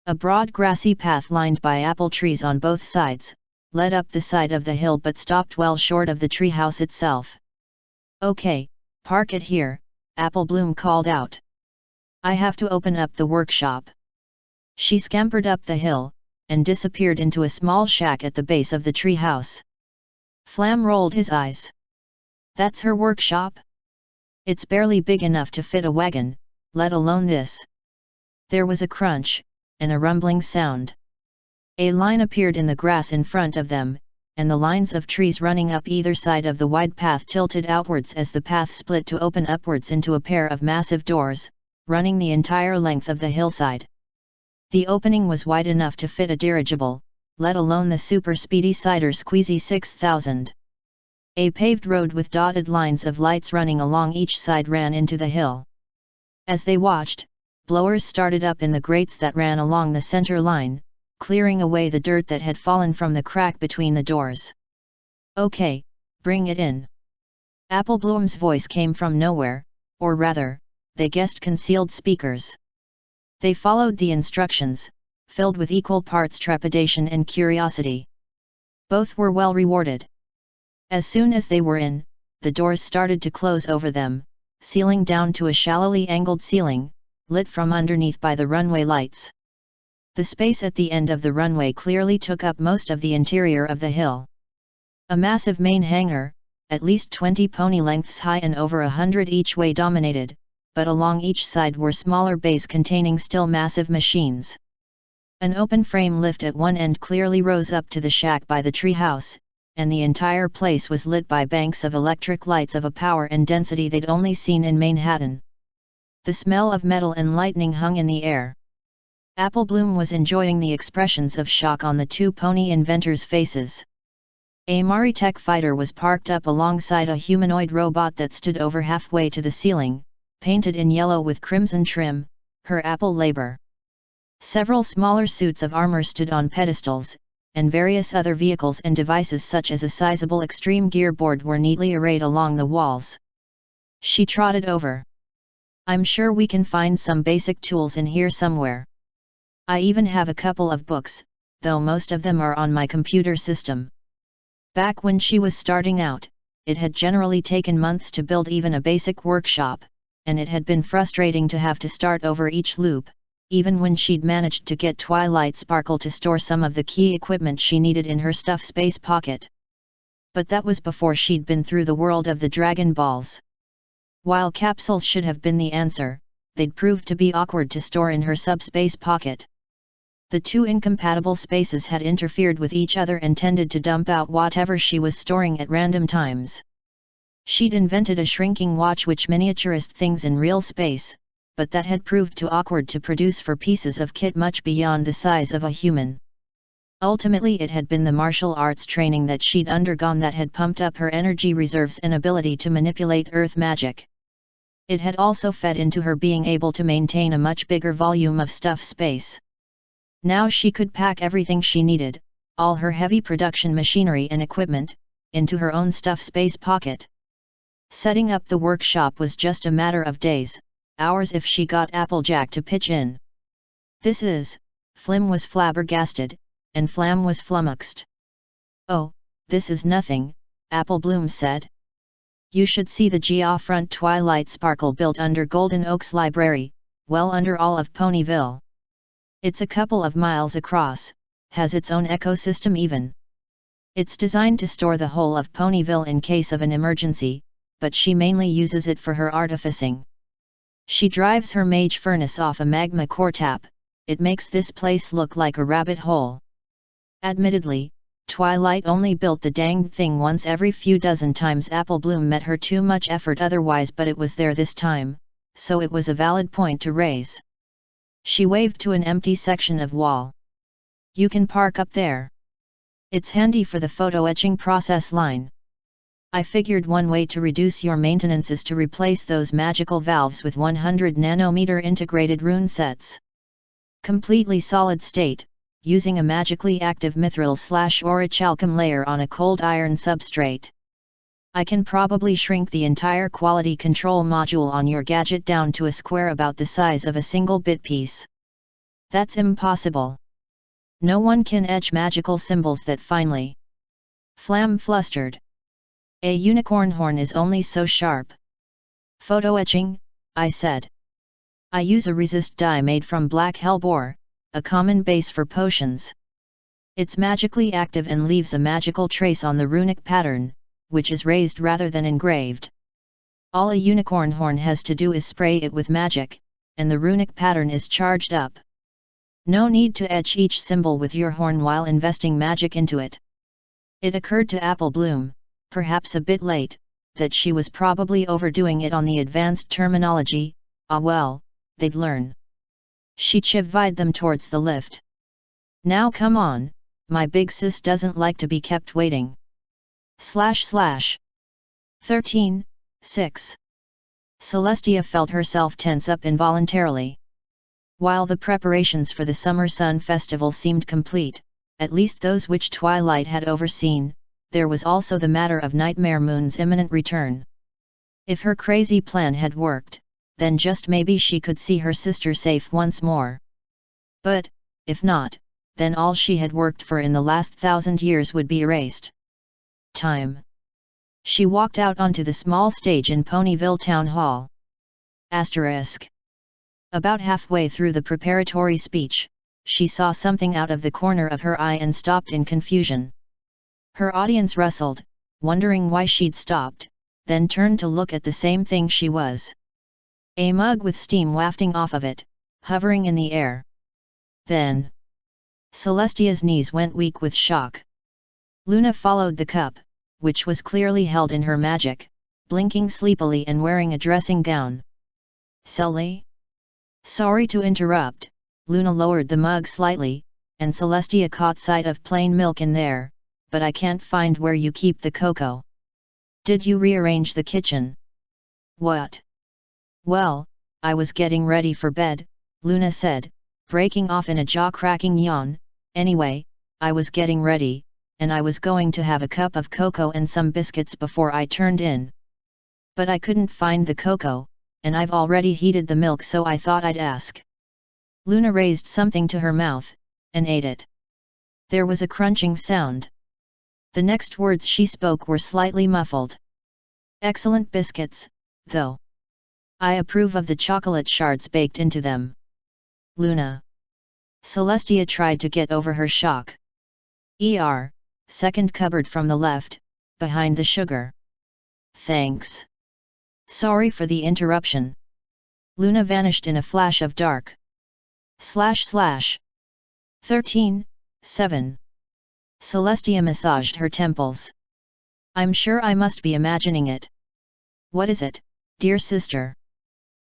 Speaker 1: A broad grassy path lined by apple trees on both sides, led up the side of the hill but stopped well short of the treehouse itself. Okay, park it here, Applebloom called out. I have to open up the workshop. She scampered up the hill, and disappeared into a small shack at the base of the treehouse. Flam rolled his eyes. That's her workshop? It's barely big enough to fit a wagon, let alone this. There was a crunch, and a rumbling sound. A line appeared in the grass in front of them, and the lines of trees running up either side of the wide path tilted outwards as the path split to open upwards into a pair of massive doors, running the entire length of the hillside. The opening was wide enough to fit a dirigible, let alone the super speedy cider squeezy 6000. A paved road with dotted lines of lights running along each side ran into the hill. As they watched, blowers started up in the grates that ran along the center line, clearing away the dirt that had fallen from the crack between the doors. Okay, bring it in. Applebloom's voice came from nowhere, or rather, they guessed concealed speakers. They followed the instructions, filled with equal parts trepidation and curiosity. Both were well rewarded. As soon as they were in, the doors started to close over them, sealing down to a shallowly angled ceiling, lit from underneath by the runway lights. The space at the end of the runway clearly took up most of the interior of the hill. A massive main hangar, at least 20 pony lengths high and over 100 each way dominated, but along each side were smaller bays containing still massive machines. An open frame lift at one end clearly rose up to the shack by the treehouse, and the entire place was lit by banks of electric lights of a power and density they'd only seen in Manhattan. The smell of metal and lightning hung in the air. Applebloom was enjoying the expressions of shock on the two pony inventors' faces. A Maritech fighter was parked up alongside a humanoid robot that stood over halfway to the ceiling, painted in yellow with crimson trim, her Apple labor. Several smaller suits of armor stood on pedestals, and various other vehicles and devices such as a sizable extreme gear board were neatly arrayed along the walls. She trotted over. "I'm sure we can find some basic tools in here somewhere. I even have a couple of books, though most of them are on my computer system." Back when she was starting out, it had generally taken months to build even a basic workshop, and it had been frustrating to have to start over each loop, even when she'd managed to get Twilight Sparkle to store some of the key equipment she needed in her stuff space pocket. But that was before she'd been through the world of the Dragon Balls. While capsules should have been the answer, they'd proved to be awkward to store in her subspace pocket. The two incompatible spaces had interfered with each other and tended to dump out whatever she was storing at random times. She'd invented a shrinking watch which miniaturized things in real space, but that had proved too awkward to produce for pieces of kit much beyond the size of a human. Ultimately, it had been the martial arts training that she'd undergone that had pumped up her energy reserves and ability to manipulate earth magic. It had also fed into her being able to maintain a much bigger volume of stuff space. Now she could pack everything she needed, all her heavy production machinery and equipment, into her own stuff space pocket. Setting up the workshop was just a matter of days, hours if she got Applejack to pitch in. Flim was flabbergasted, and Flam was flummoxed. "Oh, this is nothing," Applebloom said. "You should see the geofront Twilight Sparkle built under Golden Oaks Library, well under all of Ponyville. It's a couple of miles across, has its own ecosystem even. It's designed to store the whole of Ponyville in case of an emergency, but she mainly uses it for her artificing. She drives her mage furnace off a magma core tap. It makes this place look like a rabbit hole." Admittedly, Twilight only built the danged thing once every few dozen times Applebloom met her too much effort otherwise, but it was there this time, so it was a valid point to raise. She waved to an empty section of wall. "You can park up there. It's handy for the photo etching process line. I figured one way to reduce your maintenance is to replace those magical valves with 100 nanometer integrated rune sets. Completely solid state, using a magically active mithril/orichalcum layer on a cold iron substrate. I can probably shrink the entire quality control module on your gadget down to a square about the size of a single bit piece. That's impossible. No one can etch magical symbols that finely." Flam flustered. "A unicorn horn is only so sharp." "Photo etching," I said. "I use a resist dye made from black hellebore, a common base for potions. It's magically active and leaves a magical trace on the runic pattern, which is raised rather than engraved. All a unicorn horn has to do is spray it with magic, and the runic pattern is charged up. No need to etch each symbol with your horn while investing magic into it." It occurred to Applebloom, perhaps a bit late, that she was probably overdoing it on the advanced terminology. Well, they'd learn. She chivied them towards the lift. "Now come on, my big sis doesn't like to be kept waiting." //13:6 Celestia felt herself tense up involuntarily. While the preparations for the Summer Sun Festival seemed complete, at least those which Twilight had overseen, there was also the matter of Nightmare Moon's imminent return. If her crazy plan had worked, then just maybe she could see her sister safe once more. But, if not, then all she had worked for in the last 1,000 years would be erased. Time. She walked out onto the small stage in Ponyville Town Hall. About halfway through the preparatory speech, she saw something out of the corner of her eye and stopped in confusion. Her audience rustled, wondering why she'd stopped, then turned to look at the same thing she was. A mug with steam wafting off of it, hovering in the air. Then, Celestia's knees went weak with shock. Luna followed the cup, which was clearly held in her magic, blinking sleepily and wearing a dressing gown. Sully? Sorry to interrupt, Luna lowered the mug slightly, and Celestia caught sight of plain milk in there, but I can't find where you keep the cocoa. Did you rearrange the kitchen? What? Well, I was getting ready for bed, Luna said, breaking off in a jaw-cracking yawn. Anyway, I was getting ready, and I was going to have a cup of cocoa and some biscuits before I turned in. But I couldn't find the cocoa, and I've already heated the milk, so I thought I'd ask. Luna raised something to her mouth, and ate it. There was a crunching sound. The next words she spoke were slightly muffled. Excellent biscuits, though. I approve of the chocolate shards baked into them. Luna. Celestia tried to get over her shock. Second cupboard from the left, behind the sugar. Thanks. Sorry for the interruption. Luna vanished in a flash of dark. // 13:7. Celestia massaged her temples. I'm sure I must be imagining it. What is it, dear sister?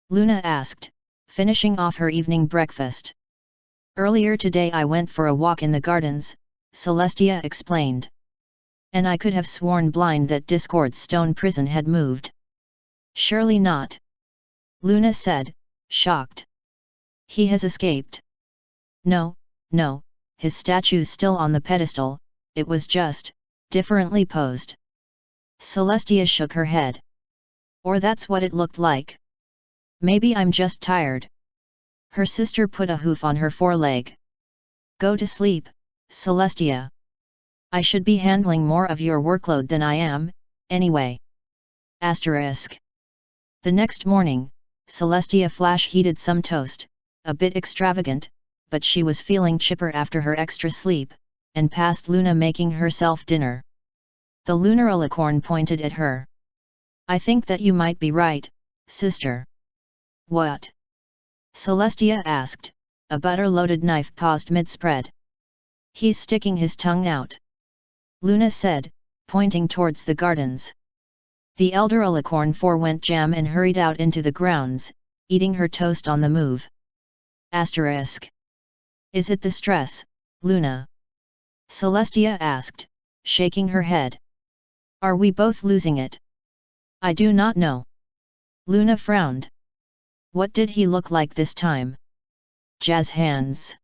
Speaker 1: Luna asked, finishing off her evening breakfast. Earlier today I went for a walk in the gardens, Celestia explained. And I could have sworn blind that Discord's stone prison had moved. Surely not. Luna said, shocked. He has escaped. No, his statue's still on the pedestal, it was just, differently posed. Celestia shook her head. Or that's what it looked like. Maybe I'm just tired. Her sister put a hoof on her foreleg. Go to sleep, Celestia. I should be handling more of your workload than I am, anyway. *. The next morning, Celestia flash heated some toast, a bit extravagant, but she was feeling chipper after her extra sleep, and passed Luna making herself dinner. The lunar alicorn pointed at her. I think that you might be right, sister. What? Celestia asked, a butter-loaded knife paused mid-spread. He's sticking his tongue out. Luna said, pointing towards the gardens. The elder alicorn forewent jam and hurried out into the grounds, eating her toast on the move. *. Is it the stress, Luna? Celestia asked, shaking her head. Are we both losing it? I do not know. Luna frowned. What did he look like this time? Jazz hands.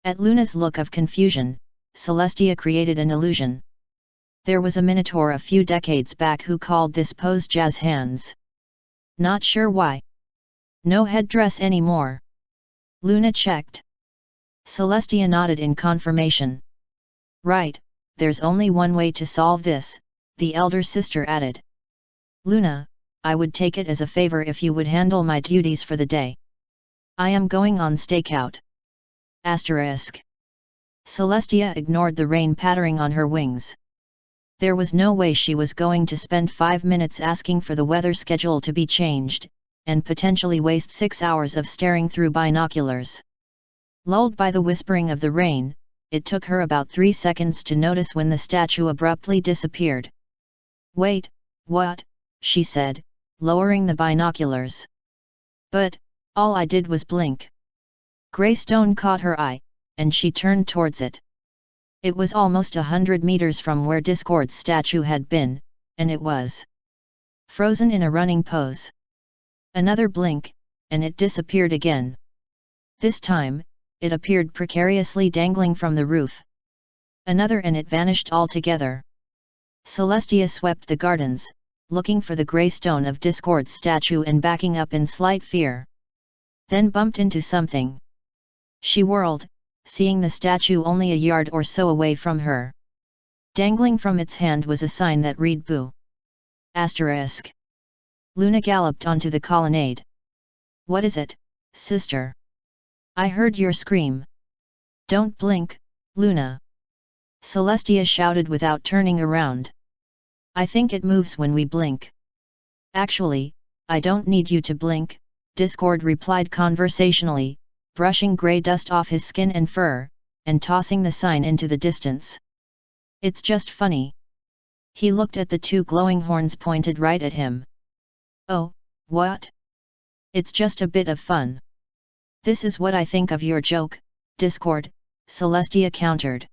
Speaker 1: At Luna's look of confusion, Celestia created an illusion. There was a minotaur a few decades back who called this pose jazz hands. Not sure why. No headdress anymore. Luna checked. Celestia nodded in confirmation. Right, there's only one way to solve this, the elder sister added. Luna, I would take it as a favor if you would handle my duties for the day. I am going on stakeout. *. Celestia ignored the rain pattering on her wings. There was no way she was going to spend 5 minutes asking for the weather schedule to be changed, and potentially waste 6 hours of staring through binoculars. Lulled by the whispering of the rain, it took her about 3 seconds to notice when the statue abruptly disappeared. Wait, what? She said, lowering the binoculars. But, all I did was blink. Grey stone caught her eye, and she turned towards it. It was almost 100 meters from where Discord's statue had been, and it was frozen in a running pose. Another blink, and it disappeared again. This time, it appeared precariously dangling from the roof. Another and it vanished altogether. Celestia swept the gardens, looking for the grey stone of Discord's statue and backing up in slight fear. Then bumped into something. She whirled, seeing the statue only a yard or so away from her. Dangling from its hand was a sign that read Boo. *. Luna galloped onto the colonnade. What is it, sister? I heard your scream. Don't blink, Luna. Celestia shouted without turning around. I think it moves when we blink. Actually, I don't need you to blink, Discord replied conversationally, brushing grey dust off his skin and fur, and tossing the sign into the distance. It's just funny. He looked at the two glowing horns pointed right at him. Oh, what? It's just a bit of fun. This is what I think of your joke, Discord, Celestia countered.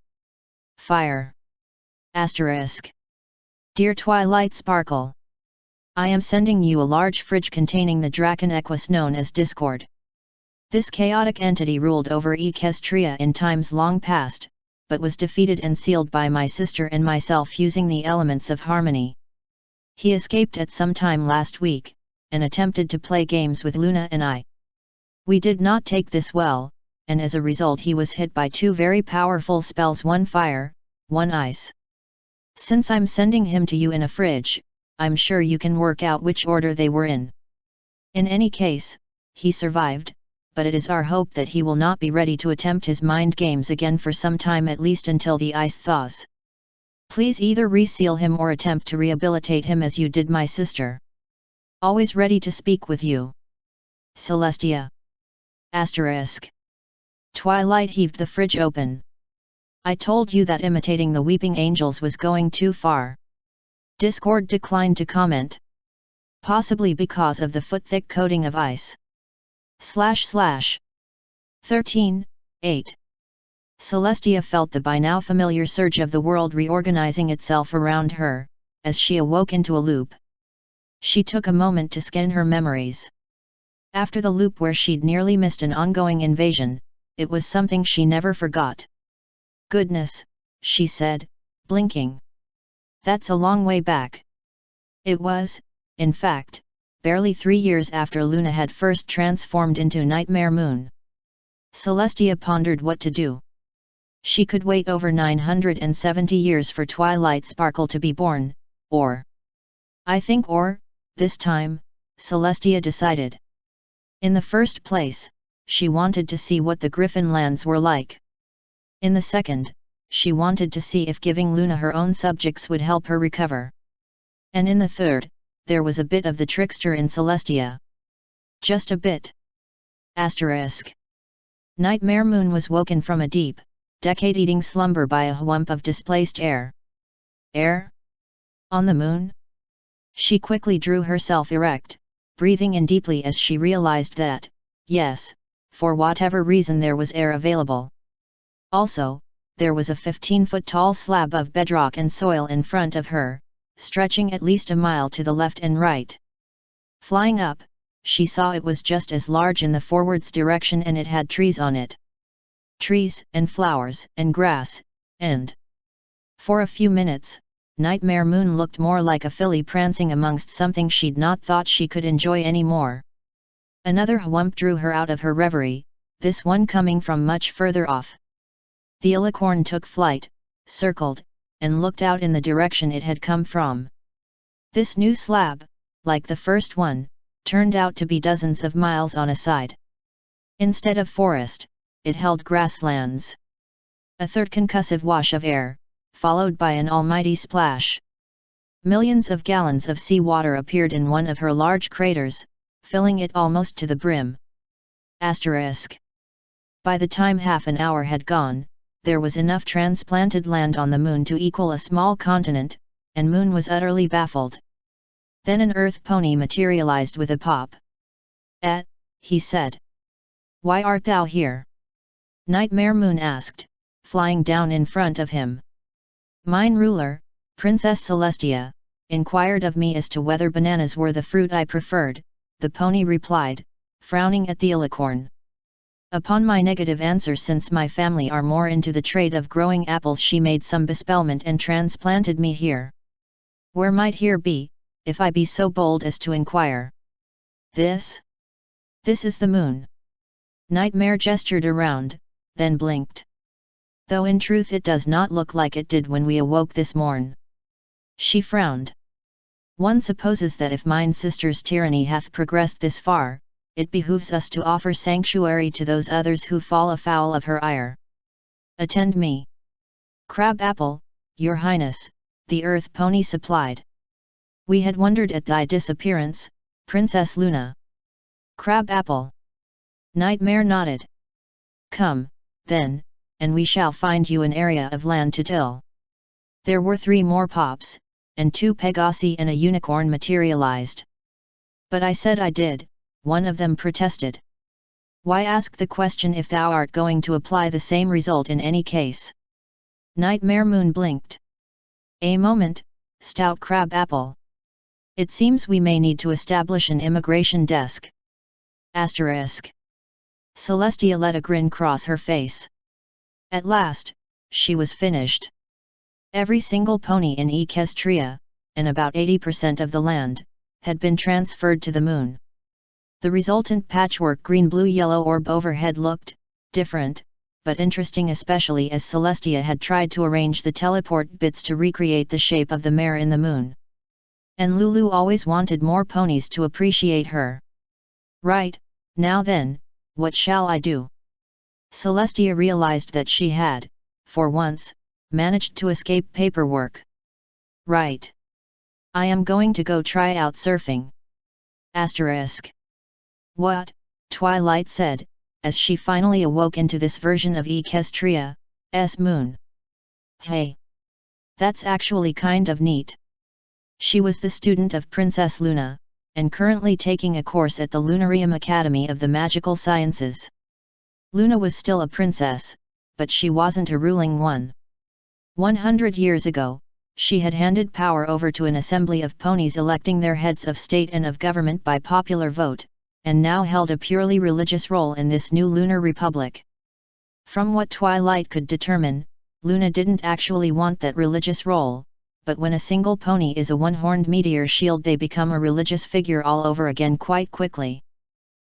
Speaker 1: Fire. Asterisk. Dear Twilight Sparkle. I am sending you a large fridge containing the Draken Equus known as Discord. This chaotic entity ruled over Equestria in times long past, but was defeated and sealed by my sister and myself using the elements of harmony. He escaped at some time last week, and attempted to play games with Luna and I. We did not take this well, and as a result he was hit by two very powerful spells, one fire, one ice. Since I'm sending him to you in a fridge, I'm sure you can work out which order they were in. In any case, he survived, but it is our hope that he will not be ready to attempt his mind games again for some time, at least until the ice thaws. Please either reseal him or attempt to rehabilitate him as you did my sister. Always ready to speak with you. Celestia. Asterisk. Twilight heaved the fridge open. I told you that imitating the weeping angels was going too far. Discord declined to comment. Possibly because of the foot-thick coating of ice. / 13:8. Celestia felt the by now familiar surge of the world reorganizing itself around her, as she awoke into a loop. She took a moment to scan her memories. After the loop where she'd nearly missed an ongoing invasion, it was something she never forgot. Goodness, she said, blinking. That's a long way back. It was, in fact, barely 3 years after Luna had first transformed into Nightmare Moon. Celestia pondered what to do. She could wait over 970 years for Twilight Sparkle to be born, or this time, Celestia decided. In the first place, she wanted to see what the Griffin lands were like. In the second, she wanted to see if giving Luna her own subjects would help her recover. And in the third, there was a bit of the trickster in Celestia. Just a bit. Asterisk. Nightmare Moon was woken from a deep, decade-eating slumber by a whump of displaced air. Air? On the moon? She quickly drew herself erect, breathing in deeply as she realized that, yes, for whatever reason there was air available. Also, there was a 15-foot-tall slab of bedrock and soil in front of her, stretching at least a mile to the left and right. Flying up, she saw it was just as large in the forwards direction, and it had trees on it. Trees, and flowers, and grass, and... For a few minutes, Nightmare Moon looked more like a filly prancing amongst something she'd not thought she could enjoy anymore. Another whump drew her out of her reverie, this one coming from much further off. The alicorn took flight, circled, and looked out in the direction it had come from. This new slab, like the first one, turned out to be dozens of miles on a side. Instead of forest, it held grasslands. A third concussive wash of air, followed by an almighty splash. Millions of gallons of seawater appeared in one of her large craters, filling it almost to the brim. Asterisk. By the time half an hour had gone, there was enough transplanted land on the moon to equal a small continent, and Moon was utterly baffled. Then an earth pony materialized with a pop. He said. Why art thou here? Nightmare Moon asked, flying down in front of him. Mine ruler, Princess Celestia, inquired of me as to whether bananas were the fruit I preferred, the pony replied, frowning at the alicorn. Upon my negative answer, since my family are more into the trade of growing apples, she made some bespellment and transplanted me here. Where might here be, if I be so bold as to inquire? This is the moon. Nightmare gestured around, then blinked. Though in truth it does not look like it did when we awoke this morn. She frowned. One supposes that if mine sister's tyranny hath progressed this far, it behooves us to offer sanctuary to those others who fall afoul of her ire. Attend me. Crab apple, your highness, the earth pony supplied. We had wondered at thy disappearance, Princess Luna. Crab apple. Nightmare nodded. Come, then, and we shall find you an area of land to till. There were 3 more pops, and 2 Pegasi and a unicorn materialized. But I said I did, one of them protested. Why ask the question if thou art going to apply the same result in any case? Nightmare Moon blinked. A moment, Stout Crab Apple. It seems we may need to establish an immigration desk. Asterisk. Celestia let a grin cross her face. At last, she was finished. Every single pony in Equestria, and about 80% of the land, had been transferred to the moon. The resultant patchwork green-blue-yellow orb overhead looked different, but interesting, especially as Celestia had tried to arrange the teleport bits to recreate the shape of the mare in the moon. And Lulu always wanted more ponies to appreciate her. Right, now then, what shall I do? Celestia realized that she had, for once, managed to escape paperwork. Right. I am going to go try out surfing. Asterisk. What? Twilight said, as she finally awoke into this version of Equestria's moon. Hey! That's actually kind of neat. She was the student of Princess Luna, and currently taking a course at the Lunarium Academy of the Magical Sciences. Luna was still a princess, but she wasn't a ruling one. 100 years ago, she had handed power over to an assembly of ponies electing their heads of state and of government by popular vote, and now held a purely religious role in this new lunar republic. From what Twilight could determine, Luna didn't actually want that religious role, but when a single pony is a one-horned meteor shield, they become a religious figure all over again quite quickly.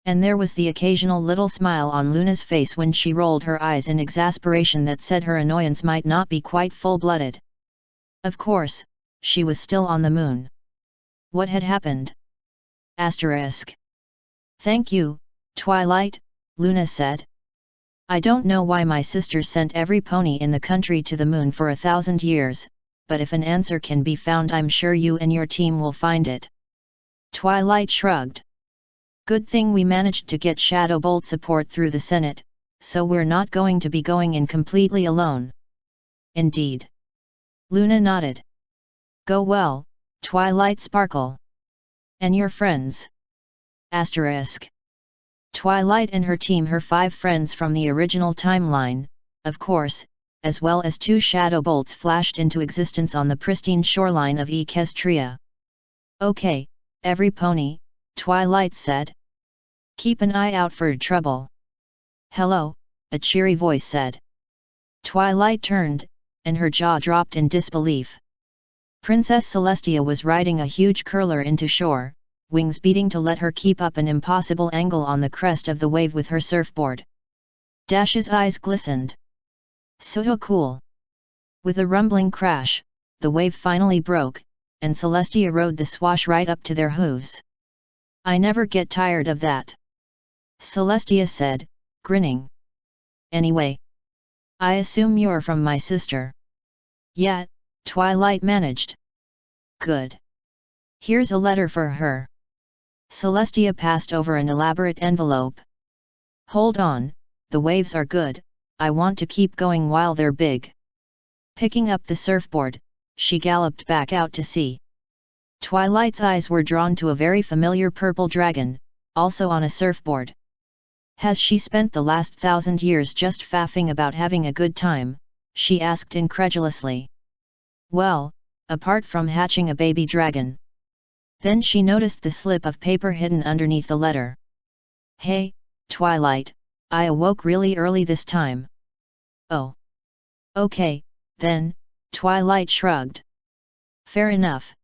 Speaker 1: And there was the occasional little smile on Luna's face when she rolled her eyes in exasperation that said her annoyance might not be quite full-blooded. Of course, she was still on the moon. What had happened? Asterisk. Thank you, Twilight, Luna said. I don't know why my sister sent every pony in the country to the moon for 1,000 years, but if an answer can be found, I'm sure you and your team will find it. Twilight shrugged. Good thing we managed to get Shadow Bolt support through the Senate, so we're not going to be going in completely alone. Indeed. Luna nodded. Go well, Twilight Sparkle. And your friends? Asterisk. Twilight and her team, her 5 friends from the original timeline, of course, as well as 2 shadow bolts flashed into existence on the pristine shoreline of Equestria. Okay, every pony, Twilight said. Keep an eye out for trouble. Hello, a cheery voice said. Twilight turned, and her jaw dropped in disbelief. Princess Celestia was riding a huge curler into shore, wings beating to let her keep up an impossible angle on the crest of the wave with her surfboard. Dash's eyes glistened. So cool. With a rumbling crash, the wave finally broke, and Celestia rode the swash right up to their hooves. I never get tired of that. Celestia said, grinning. Anyway. I assume you're from my sister. Yeah, Twilight managed. Good. Here's a letter for her. Celestia passed over an elaborate envelope. Hold on, the waves are good, I want to keep going while they're big. Picking up the surfboard, she galloped back out to sea. Twilight's eyes were drawn to a very familiar purple dragon, also on a surfboard. Has she spent the last 1,000 years just faffing about having a good time? She asked incredulously. Well, apart from hatching a baby dragon. Then she noticed the slip of paper hidden underneath the letter. Hey, Twilight, I awoke really early this time. Oh. Okay, then, Twilight shrugged. Fair enough.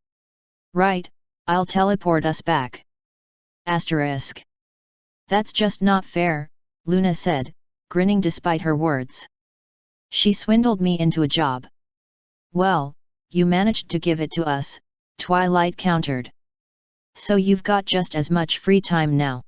Speaker 1: Right, I'll teleport us back. Asterisk. That's just not fair, Luna said, grinning despite her words. She swindled me into a job. Well, you managed to give it to us, Twilight countered. So you've got just as much free time now.